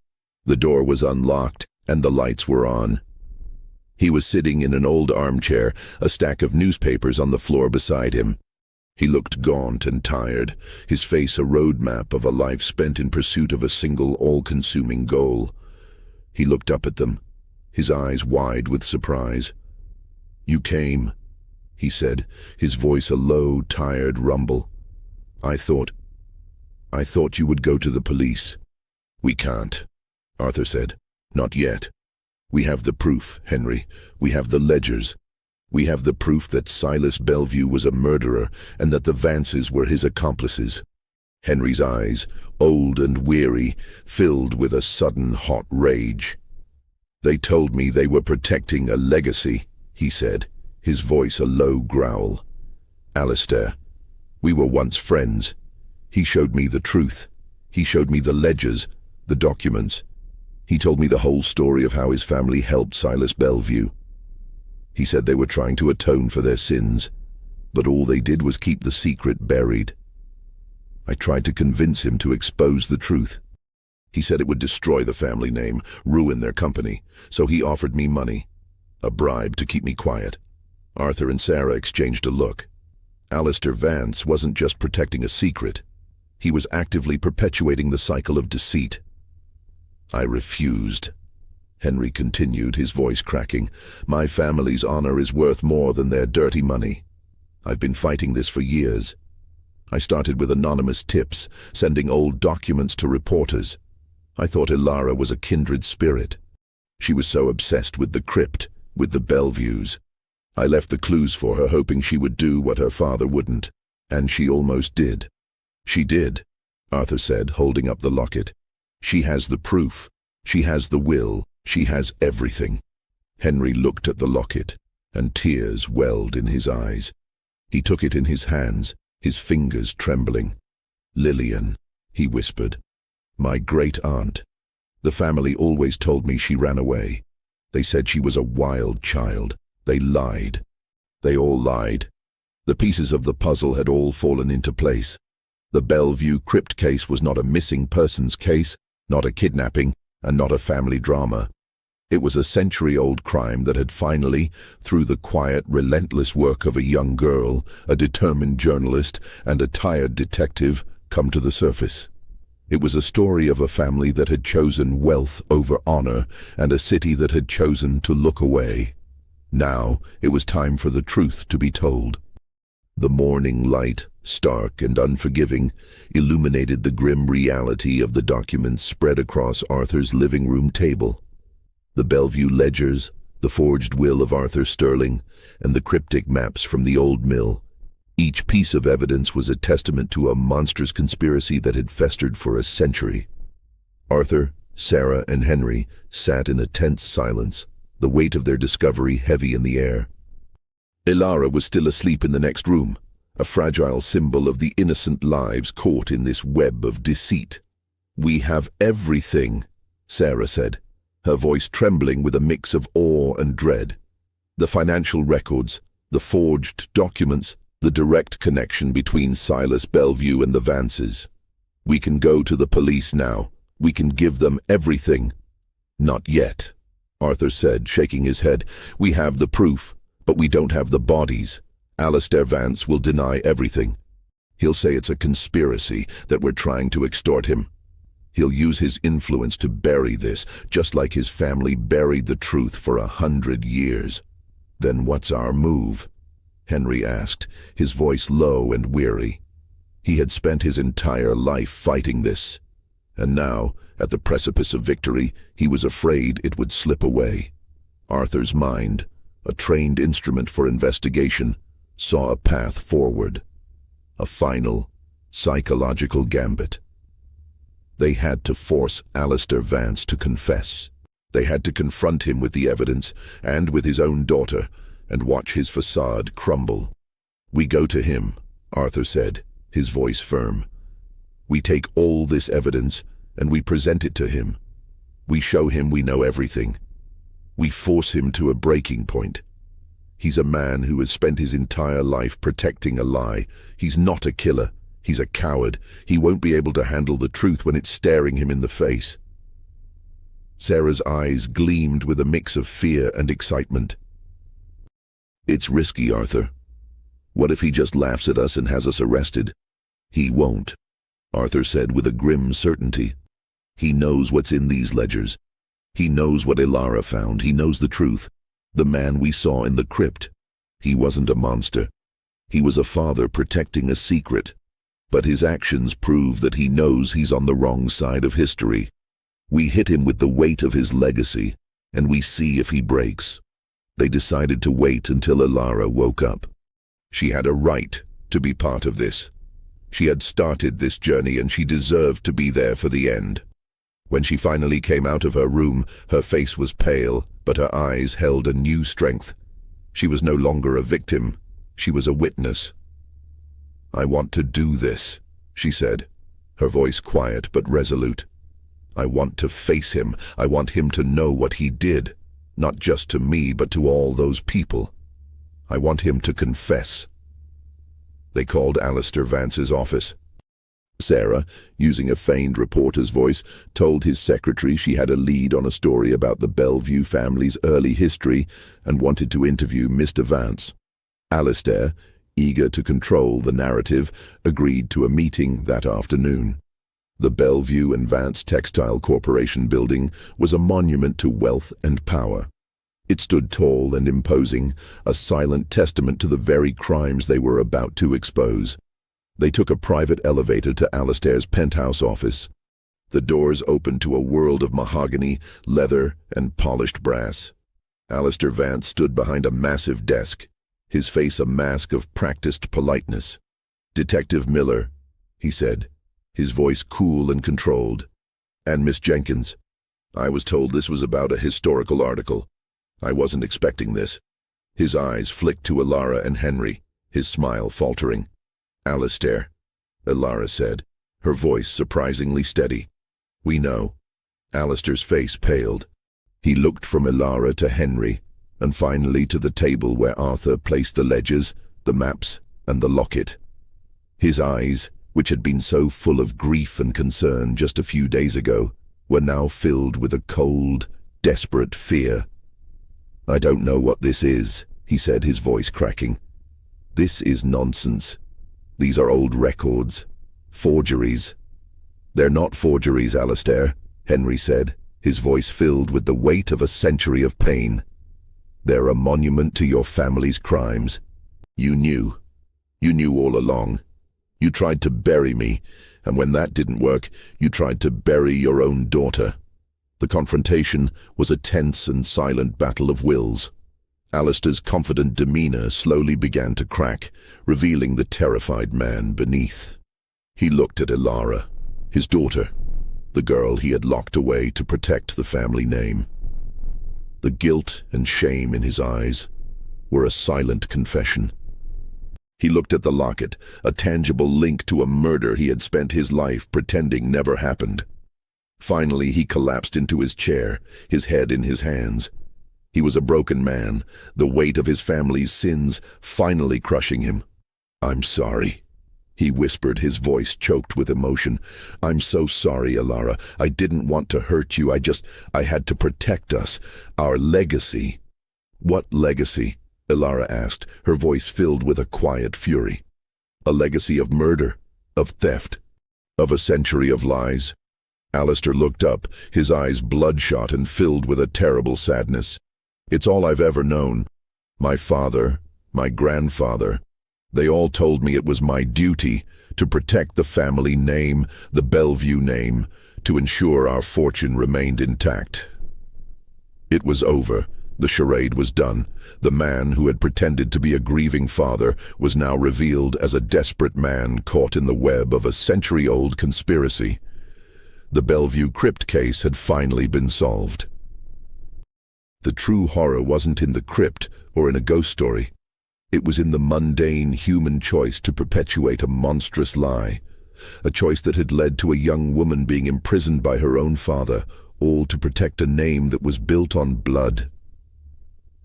The door was unlocked and the lights were on. He was sitting in an old armchair, a stack of newspapers on the floor beside him. He looked gaunt and tired, his face a roadmap of a life spent in pursuit of a single all-consuming goal. He looked up at them, his eyes wide with surprise. "You came," he said, his voice a low, tired rumble. I thought you would go to the police." "We can't," Arthur said. "Not yet. We have the proof, Henry. We have the ledgers. We have the proof that Silas Bellview was a murderer and that the Vances were his accomplices." Henry's eyes, old and weary, filled with a sudden hot rage. "They told me they were protecting a legacy," he said, his voice a low growl. "Alistair, we were once friends. He showed me the truth. He showed me the ledgers, the documents. He told me the whole story of how his family helped Silas Bellview. He said they were trying to atone for their sins, but all they did was keep the secret buried. I tried to convince him to expose the truth. He said it would destroy the family name, ruin their company, so he offered me money, a bribe to keep me quiet." Arthur and Sarah exchanged a look. Alistair Vance wasn't just protecting a secret. He was actively perpetuating the cycle of deceit. "I refused," Henry continued, his voice cracking. "My family's honor is worth more than their dirty money. I've been fighting this for years. I started with anonymous tips, sending old documents to reporters. I thought Ilara was a kindred spirit. She was so obsessed with the crypt, with the Belleviews. I left the clues for her, hoping she would do what her father wouldn't, and she almost did." "She did," Arthur said, holding up the locket. "She has the proof. She has the will. She has everything." Henry looked at the locket, and tears welled in his eyes. He took it in his hands, his fingers trembling. "Lillian," he whispered. "My great-aunt. The family always told me she ran away. They said she was a wild child. They lied. They all lied. The pieces of the puzzle had all fallen into place. The Bellview Crypt case was not a missing persons case, not a kidnapping, and not a family drama. It was a century-old crime that had finally, through the quiet, relentless work of a young girl, a determined journalist, and a tired detective, come to the surface. It was a story of a family that had chosen wealth over honor, and a city that had chosen to look away. Now it was time for the truth to be told. The morning light, stark and unforgiving, illuminated the grim reality of the documents spread across Arthur's living room table. The Bellevue ledgers, the forged will of Arthur Sterling, and the cryptic maps from the old mill. Each piece of evidence was a testament to a monstrous conspiracy that had festered for a century. Arthur, Sarah, and Henry sat in a tense silence, the weight of their discovery heavy in the air. Ilara was still asleep in the next room, a fragile symbol of the innocent lives caught in this web of deceit. "We have everything," Sarah said, her voice trembling with a mix of awe and dread. "The financial records, the forged documents, the direct connection between Silas Bellview and the Vances. We can go to the police now. We can give them everything." "Not yet," Arthur said, shaking his head. "We have the proof, but we don't have the bodies. Alistair Vance will deny everything." He'll say it's a conspiracy, that we're trying to extort him. He'll use his influence to bury this, just like his family buried the truth for 100 years. Then what's our move? Henry asked, his voice low and weary. He had spent his entire life fighting this, and now, at the precipice of victory, he was afraid it would slip away. Arthur's mind, a trained instrument for investigation, saw a path forward. A final, psychological gambit. They had to force Alistair Vance to confess. They had to confront him with the evidence, and with his own daughter, and watch his facade crumble. "We go to him," Arthur said, his voice firm. "We take all this evidence, and we present it to him. We show him we know everything. We force him to a breaking point. He's a man who has spent his entire life protecting a lie. He's not a killer. He's a coward. He won't be able to handle the truth when it's staring him in the face." Sarah's eyes gleamed with a mix of fear and excitement. "It's risky, Arthur. What if he just laughs at us and has us arrested?" "He won't," Arthur said with a grim certainty. "He knows what's in these ledgers. He knows what Ilara found. He knows the truth. The man we saw in the crypt. He wasn't a monster. He was a father protecting a secret. But his actions prove that he knows he's on the wrong side of history. We hit him with the weight of his legacy, and we see if he breaks." They decided to wait until Ilara woke up. She had a right to be part of this. She had started this journey, and she deserved to be there for the end. When she finally came out of her room, her face was pale, but her eyes held a new strength. She was no longer a victim. She was a witness. "I want to do this," she said, her voice quiet but resolute. "I want to face him. I want him to know what he did, not just to me, but to all those people. I want him to confess." They called Alistair Vance's office. Sarah, using a feigned reporter's voice, told his secretary she had a lead on a story about the Bellview family's early history and wanted to interview Mr. Vance. Alistair, eager to control the narrative, agreed to a meeting that afternoon. The Bellview and Vance Textile Corporation building was a monument to wealth and power. It stood tall and imposing, a silent testament to the very crimes they were about to expose. They took a private elevator to Alistair's penthouse office. The doors opened to a world of mahogany, leather, and polished brass. Alistair Vance stood behind a massive desk, his face a mask of practiced politeness. "Detective Miller," he said, his voice cool and controlled. "And Miss Jenkins. I was told this was about a historical article. I wasn't expecting this." His eyes flicked to Ilara and Henry, his smile faltering. "Alistair," Ilara said, her voice surprisingly steady. "We know." Alistair's face paled. He looked from Ilara to Henry, and finally to the table where Arthur placed the ledgers, the maps, and the locket. His eyes, which had been so full of grief and concern just a few days ago, were now filled with a cold, desperate fear. "I don't know what this is," he said, his voice cracking. "This is nonsense. These are old records. Forgeries." "They're not forgeries, Alistair," Henry said, his voice filled with the weight of a century of pain. "They're a monument to your family's crimes. You knew. You knew all along. You tried to bury me, and when that didn't work, you tried to bury your own daughter." The confrontation was a tense and silent battle of wills. Alistair's confident demeanor slowly began to crack, revealing the terrified man beneath. He looked at Ilara, his daughter, the girl he had locked away to protect the family name. The guilt and shame in his eyes were a silent confession. He looked at the locket, a tangible link to a murder he had spent his life pretending never happened. Finally, he collapsed into his chair, his head in his hands. He was a broken man, the weight of his family's sins finally crushing him. "I'm sorry," he whispered, his voice choked with emotion. "I'm so sorry, Ilara. I didn't want to hurt you. I had to protect us. Our legacy." "What legacy?" Ilara asked, her voice filled with a quiet fury. A legacy of murder, of theft, of a century of lies. Alistair looked up, his eyes bloodshot and filled with a terrible sadness. It's all I've ever known. My father, my grandfather, they all told me it was my duty to protect the family name, the Bellview name, to ensure our fortune remained intact. It was over. The charade was done. The man who had pretended to be a grieving father was now revealed as a desperate man caught in the web of a century-old conspiracy. The Bellview Crypt case had finally been solved. The true horror wasn't in the crypt or in a ghost story. It was in the mundane human choice to perpetuate a monstrous lie, a choice that had led to a young woman being imprisoned by her own father, all to protect a name that was built on blood.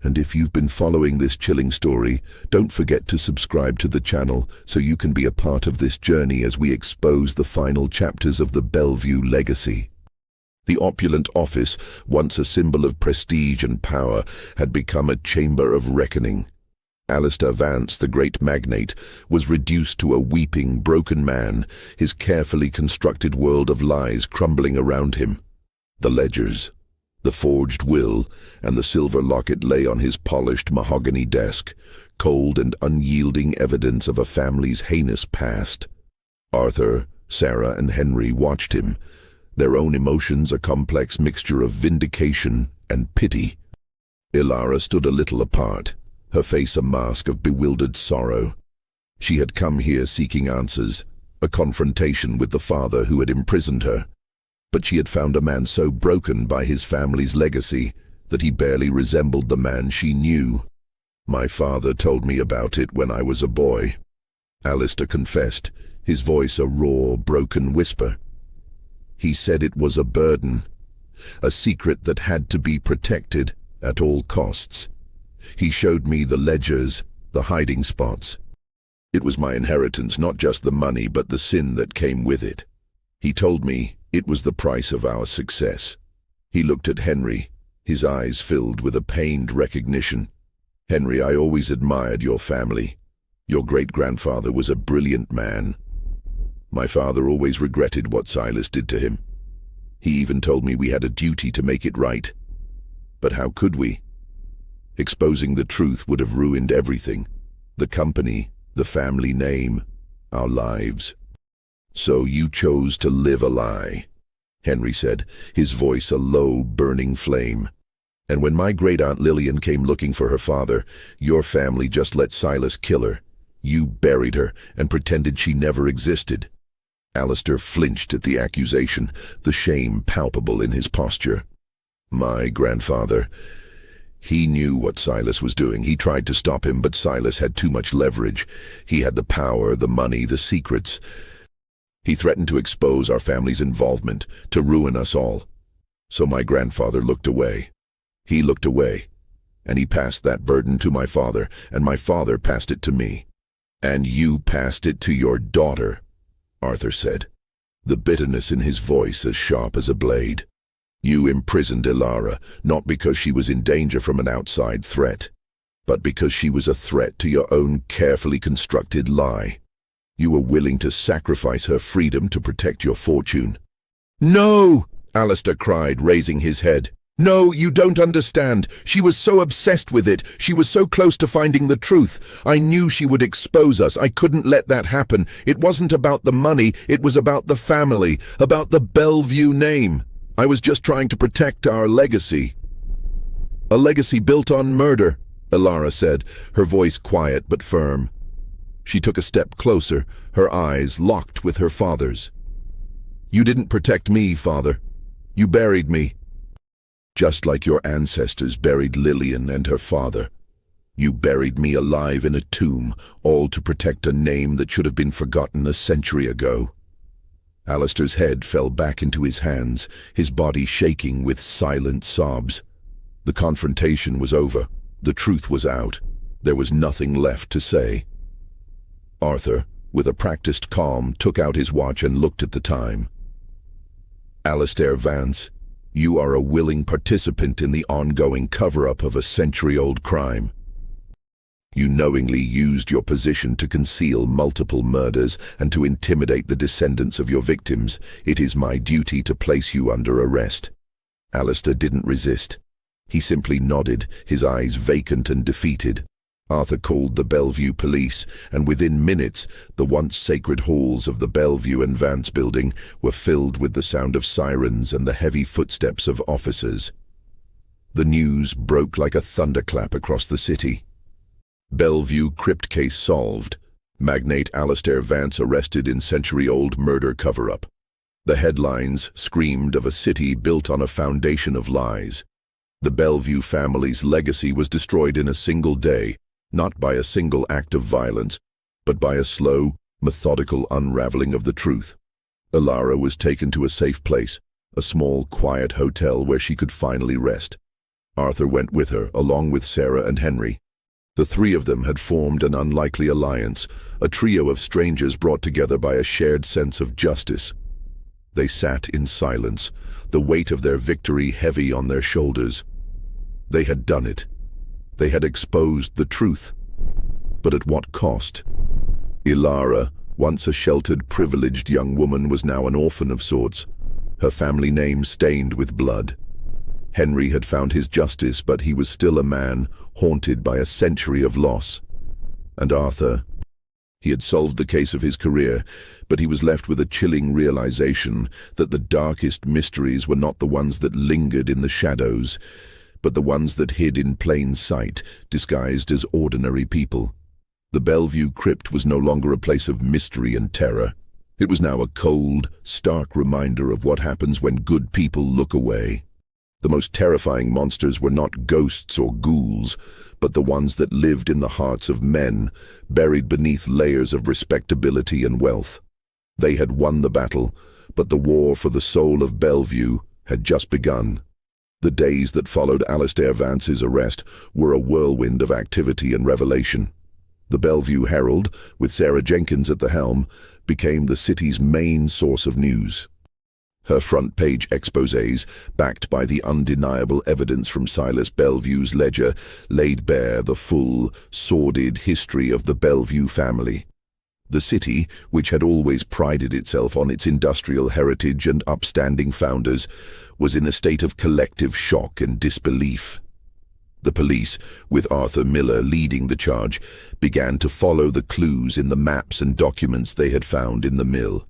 And if you've been following this chilling story, don't forget to subscribe to the channel so you can be a part of this journey as we expose the final chapters of the Bellview legacy. The opulent office, once a symbol of prestige and power, had become a chamber of reckoning. Alistair Vance, the great magnate, was reduced to a weeping, broken man, his carefully constructed world of lies crumbling around him. The ledgers, the forged will, and the silver locket lay on his polished mahogany desk, cold and unyielding evidence of a family's heinous past. Arthur, Sarah, and Henry watched him, their own emotions a complex mixture of vindication and pity. Ilara stood a little apart, her face a mask of bewildered sorrow. She had come here seeking answers, a confrontation with the father who had imprisoned her. But she had found a man so broken by his family's legacy that he barely resembled the man she knew. My father told me about it when I was a boy, Alistair confessed, his voice a raw, broken whisper. He said it was a burden, a secret that had to be protected at all costs. He showed me the ledgers, the hiding spots. It was my inheritance, not just the money, but the sin that came with it. He told me it was the price of our success. He looked at Henry, his eyes filled with a pained recognition. Henry, I always admired your family. Your great-grandfather was a brilliant man. My father always regretted what Silas did to him. He even told me we had a duty to make it right. But how could we? Exposing the truth would have ruined everything. The company, the family name, our lives. So you chose to live a lie, Henry said, his voice a low, burning flame. And when my great-aunt Lillian came looking for her father, your family just let Silas kill her. You buried her and pretended she never existed. Alistair flinched at the accusation, the shame palpable in his posture. My grandfather, he knew what Silas was doing. He tried to stop him, but Silas had too much leverage. He had the power, the money, the secrets. He threatened to expose our family's involvement, to ruin us all. So my grandfather looked away. He looked away, and he passed that burden to my father, and my father passed it to me. And you passed it to your daughter, Arthur said, the bitterness in his voice as sharp as a blade. You imprisoned Ilara, not because she was in danger from an outside threat, but because she was a threat to your own carefully constructed lie. You were willing to sacrifice her freedom to protect your fortune. No! Alistair cried, raising his head. No, you don't understand. She was so obsessed with it. She was so close to finding the truth. I knew she would expose us. I couldn't let that happen. It wasn't about the money. It was about the family, about the Bellview name. I was just trying to protect our legacy. A legacy built on murder, Ilara said, her voice quiet but firm. She took a step closer, her eyes locked with her father's. You didn't protect me, Father. You buried me. Just like your ancestors buried Lillian and her father. You buried me alive in a tomb, all to protect a name that should have been forgotten a century ago. Alistair's head fell back into his hands, his body shaking with silent sobs. The confrontation was over. The truth was out. There was nothing left to say. Arthur, with a practiced calm, took out his watch and looked at the time. Alistair Vance, you are a willing participant in the ongoing cover-up of a century-old crime. You knowingly used your position to conceal multiple murders and to intimidate the descendants of your victims. It is my duty to place you under arrest." Alistair didn't resist. He simply nodded, his eyes vacant and defeated. Arthur called the Bellview police, and within minutes, the once sacred halls of the Bellview and Vance building were filled with the sound of sirens and the heavy footsteps of officers. The news broke like a thunderclap across the city. Bellview Crypt case solved. Magnate Alistair Vance arrested in century-old murder cover-up. The headlines screamed of a city built on a foundation of lies. The Bellview family's legacy was destroyed in a single day, not by a single act of violence, but by a slow, methodical unraveling of the truth. Ilara was taken to a safe place, a small, quiet hotel where she could finally rest. Arthur went with her, along with Sarah and Henry. The three of them had formed an unlikely alliance, a trio of strangers brought together by a shared sense of justice. They sat in silence, the weight of their victory heavy on their shoulders. They had done it. They had exposed the truth. But at what cost? Ilara, once a sheltered, privileged young woman, was now an orphan of sorts, her family name stained with blood. Henry had found his justice, but he was still a man, haunted by a century of loss. And Arthur, he had solved the case of his career, but he was left with a chilling realization that the darkest mysteries were not the ones that lingered in the shadows, but the ones that hid in plain sight, disguised as ordinary people. The Bellview Crypt was no longer a place of mystery and terror. It was now a cold, stark reminder of what happens when good people look away. The most terrifying monsters were not ghosts or ghouls, but the ones that lived in the hearts of men, buried beneath layers of respectability and wealth. They had won the battle, but the war for the soul of Bellview had just begun. The days that followed Alistair Vance's arrest were a whirlwind of activity and revelation. The Bellview Herald, with Sarah Jenkins at the helm, became the city's main source of news. Her front-page exposés, backed by the undeniable evidence from Silas Bellevue's ledger, laid bare the full, sordid history of the Bellevue family. The city, which had always prided itself on its industrial heritage and upstanding founders, was in a state of collective shock and disbelief. The police, with Arthur Miller leading the charge, began to follow the clues in the maps and documents they had found in the mill.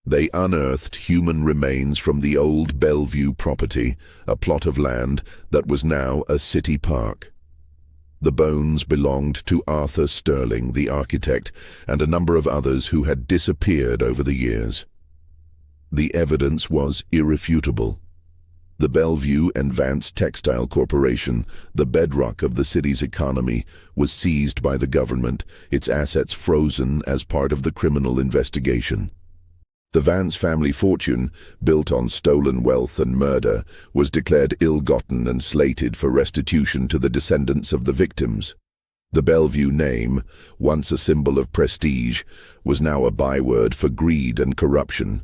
They unearthed human remains from the old Bellevue property, a plot of land that was now a city park. The bones belonged to Arthur Sterling, the architect, and a number of others who had disappeared over the years. The evidence was irrefutable. The Bellevue and Vance Textile Corporation, the bedrock of the city's economy, was seized by the government, its assets frozen as part of the criminal investigation. The Vance family fortune, built on stolen wealth and murder, was declared ill-gotten and slated for restitution to the descendants of the victims. The Bellevue name, once a symbol of prestige, was now a byword for greed and corruption.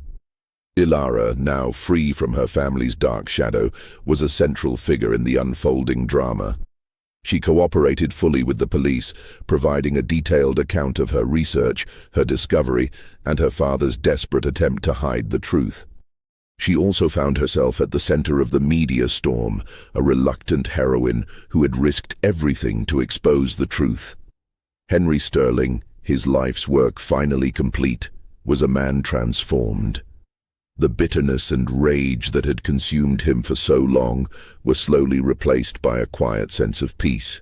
Ilara, now free from her family's dark shadow, was a central figure in the unfolding drama. She cooperated fully with the police, providing a detailed account of her research, her discovery, and her father's desperate attempt to hide the truth. She also found herself at the center of the media storm, a reluctant heroine who had risked everything to expose the truth. Henry Sterling, his life's work finally complete, was a man transformed. The bitterness and rage that had consumed him for so long were slowly replaced by a quiet sense of peace.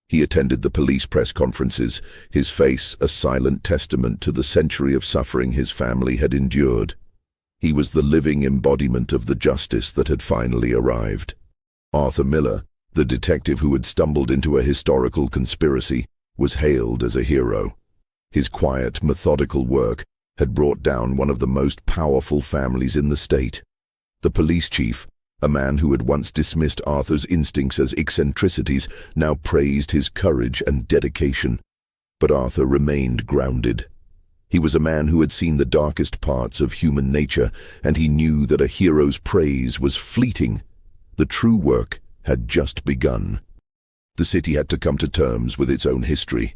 He attended the police press conferences, his face a silent testament to the century of suffering his family had endured. He was the living embodiment of the justice that had finally arrived. Arthur Miller, the detective who had stumbled into a historical conspiracy, was hailed as a hero. His quiet, methodical work had brought down one of the most powerful families in the state. The police chief, a man who had once dismissed Arthur's instincts as eccentricities, now praised his courage and dedication. But Arthur remained grounded. He was a man who had seen the darkest parts of human nature, and he knew that a hero's praise was fleeting. The true work had just begun. The city had to come to terms with its own history.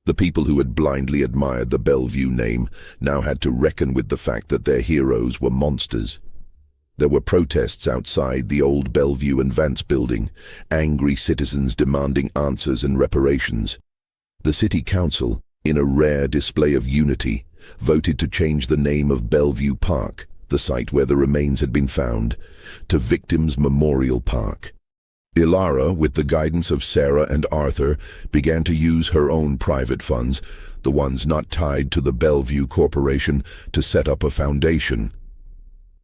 The people who had blindly admired the Bellview name now had to reckon with the fact that their heroes were monsters. There were protests outside the old Bellview and Vance building, angry citizens demanding answers and reparations. The city council, in a rare display of unity, voted to change the name of Bellview Park, the site where the remains had been found, to Victims Memorial Park. Ilara, with the guidance of Sarah and Arthur, began to use her own private funds, the ones not tied to the Bellview Corporation, to set up a foundation.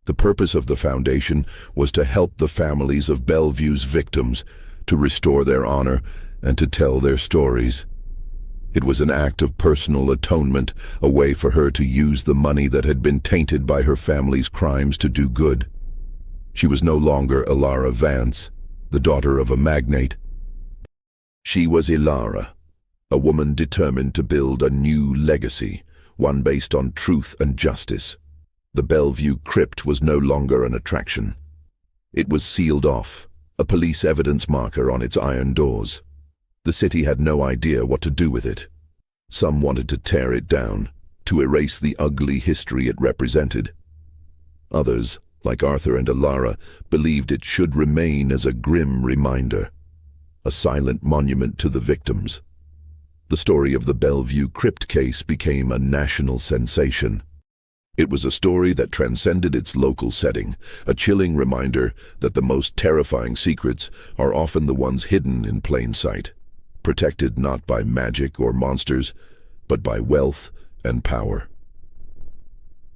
The purpose of the foundation was to help the families of Bellevue's victims, to restore their honor, and to tell their stories. It was an act of personal atonement, a way for her to use the money that had been tainted by her family's crimes to do good. She was no longer Ilara Vance, the daughter of a magnate. She was Ilara, a woman determined to build a new legacy, one based on truth and justice. The Bellview Crypt was no longer an attraction. It was sealed off, a police evidence marker on its iron doors. The city had no idea what to do with it. Some wanted to tear it down, to erase the ugly history it represented. Others, like Arthur and Ilara, believed it should remain as a grim reminder, a silent monument to the victims. The story of the Bellview Crypt case became a national sensation. It was a story that transcended its local setting, a chilling reminder that the most terrifying secrets are often the ones hidden in plain sight, protected not by magic or monsters, but by wealth and power.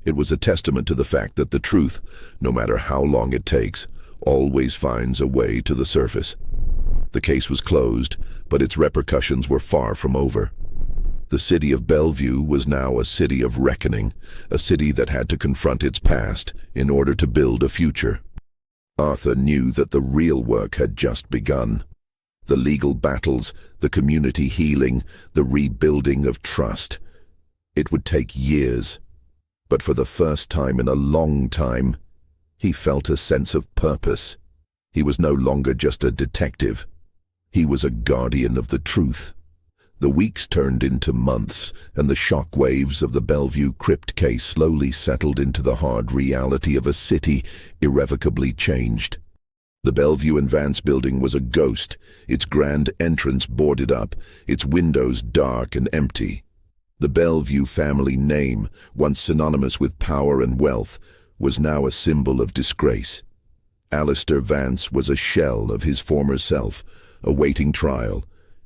It was a testament to the fact that the truth, no matter how long it takes, always finds a way to the surface. The case was closed, but its repercussions were far from over. The city of Bellevue was now a city of reckoning, a city that had to confront its past in order to build a future. Arthur knew that the real work had just begun. The legal battles, the community healing, the rebuilding of trust. It would take years. But for the first time in a long time, he felt a sense of purpose. He was no longer just a detective. He was a guardian of the truth. The weeks turned into months, and the shock waves of the Bellview Crypt case slowly settled into the hard reality of a city irrevocably changed. The Bellview and Vance building was a ghost, its grand entrance boarded up, its windows dark and empty. The Bellview family name, once synonymous with power and wealth, was now a symbol of disgrace. Alistair Vance was a shell of his former self, awaiting trial,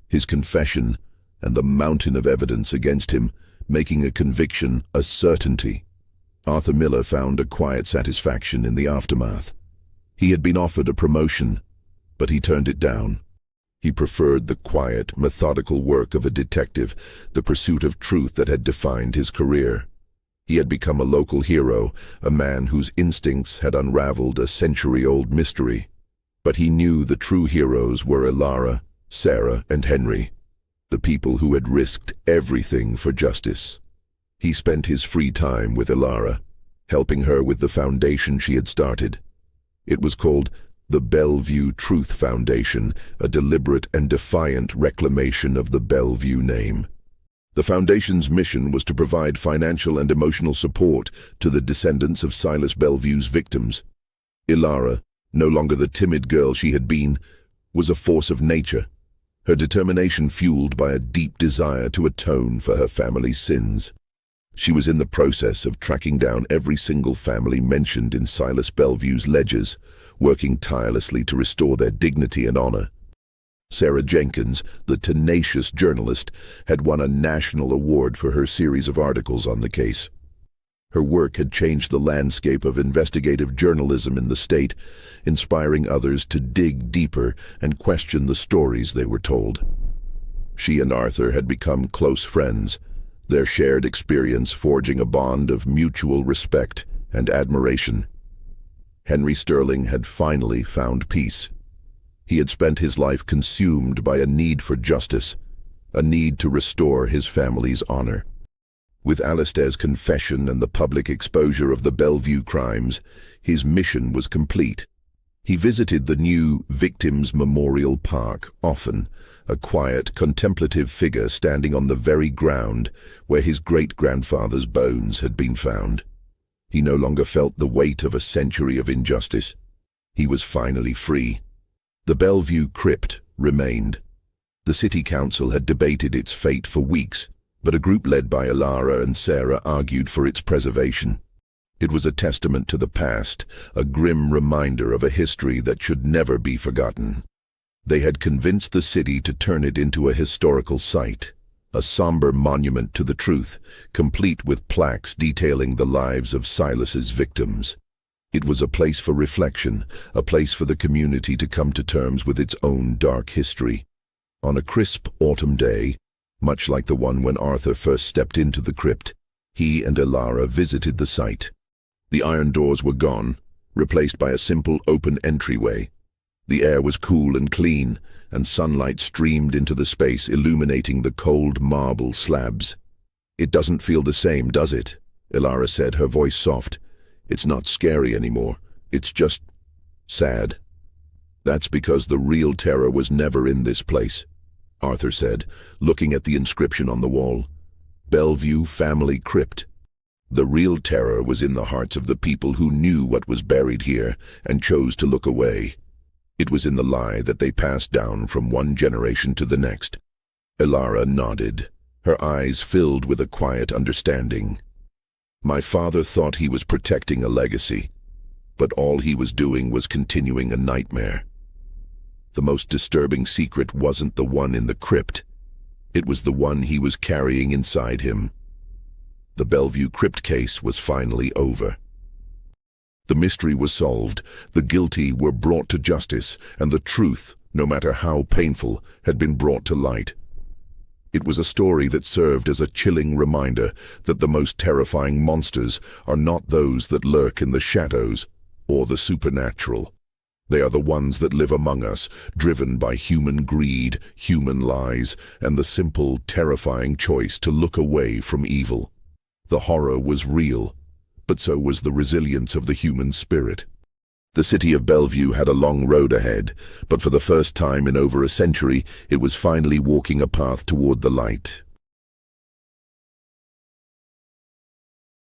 his confession, and the mountain of evidence against him, making a conviction a certainty. Arthur Miller found a quiet satisfaction in the aftermath. He had been offered a promotion, but he turned it down. He preferred the quiet, methodical work of a detective, the pursuit of truth that had defined his career. He had become a local hero, a man whose instincts had unraveled a century-old mystery. But he knew the true heroes were Ilara, Sarah, and Henry, the people who had risked everything for justice. He spent his free time with Ilara, helping her with the foundation she had started. It was called the Bellview Truth Foundation, a deliberate and defiant reclamation of the Bellview name. The foundation's mission was to provide financial and emotional support to the descendants of Silas Bellevue's victims. Ilara, no longer the timid girl she had been, was a force of nature, her determination fueled by a deep desire to atone for her family's sins. She was in the process of tracking down every single family mentioned in Silas Bellevue's ledgers, working tirelessly to restore their dignity and honor. Sarah Jenkins, the tenacious journalist, had won a national award for her series of articles on the case. Her work had changed the landscape of investigative journalism in the state, inspiring others to dig deeper and question the stories they were told. She and Arthur had become close friends, their shared experience forging a bond of mutual respect and admiration. Henry Sterling had finally found peace. He had spent his life consumed by a need for justice, a need to restore his family's honor. With Alistair's confession and the public exposure of the Bellevue crimes, his mission was complete. He visited the new Victims' Memorial Park often, a quiet, contemplative figure standing on the very ground where his great-grandfather's bones had been found. He no longer felt the weight of a century of injustice. He was finally free. The Bellview Crypt remained. The city council had debated its fate for weeks, but a group led by Ilara and Sarah argued for its preservation. It was a testament to the past, a grim reminder of a history that should never be forgotten. They had convinced the city to turn it into a historical site, a somber monument to the truth, complete with plaques detailing the lives of Silas's victims. It was a place for reflection, a place for the community to come to terms with its own dark history. On a crisp autumn day, much like the one when Arthur first stepped into the crypt, he and Ilara visited the site. The iron doors were gone, replaced by a simple open entryway. The air was cool and clean, and sunlight streamed into the space, illuminating the cold marble slabs. "It doesn't feel the same, does it?" Ilara said, her voice soft. "It's not scary anymore. It's just sad." "That's because the real terror was never in this place," Arthur said, looking at the inscription on the wall. "Bellview Family Crypt." The real terror was in the hearts of the people who knew what was buried here and chose to look away. It was in the lie that they passed down from one generation to the next. Ilara nodded, her eyes filled with a quiet understanding. "My father thought he was protecting a legacy, but all he was doing was continuing a nightmare. The most disturbing secret wasn't the one in the crypt. It was the one he was carrying inside him." The Bellview Crypt case was finally over. The mystery was solved, the guilty were brought to justice, and the truth, no matter how painful, had been brought to light. It was a story that served as a chilling reminder that the most terrifying monsters are not those that lurk in the shadows or the supernatural. They are the ones that live among us, driven by human greed, human lies, and the simple, terrifying choice to look away from evil. The horror was real, but so was the resilience of the human spirit. The city of Bellview had a long road ahead, but for the first time in over a century, it was finally walking a path toward the light.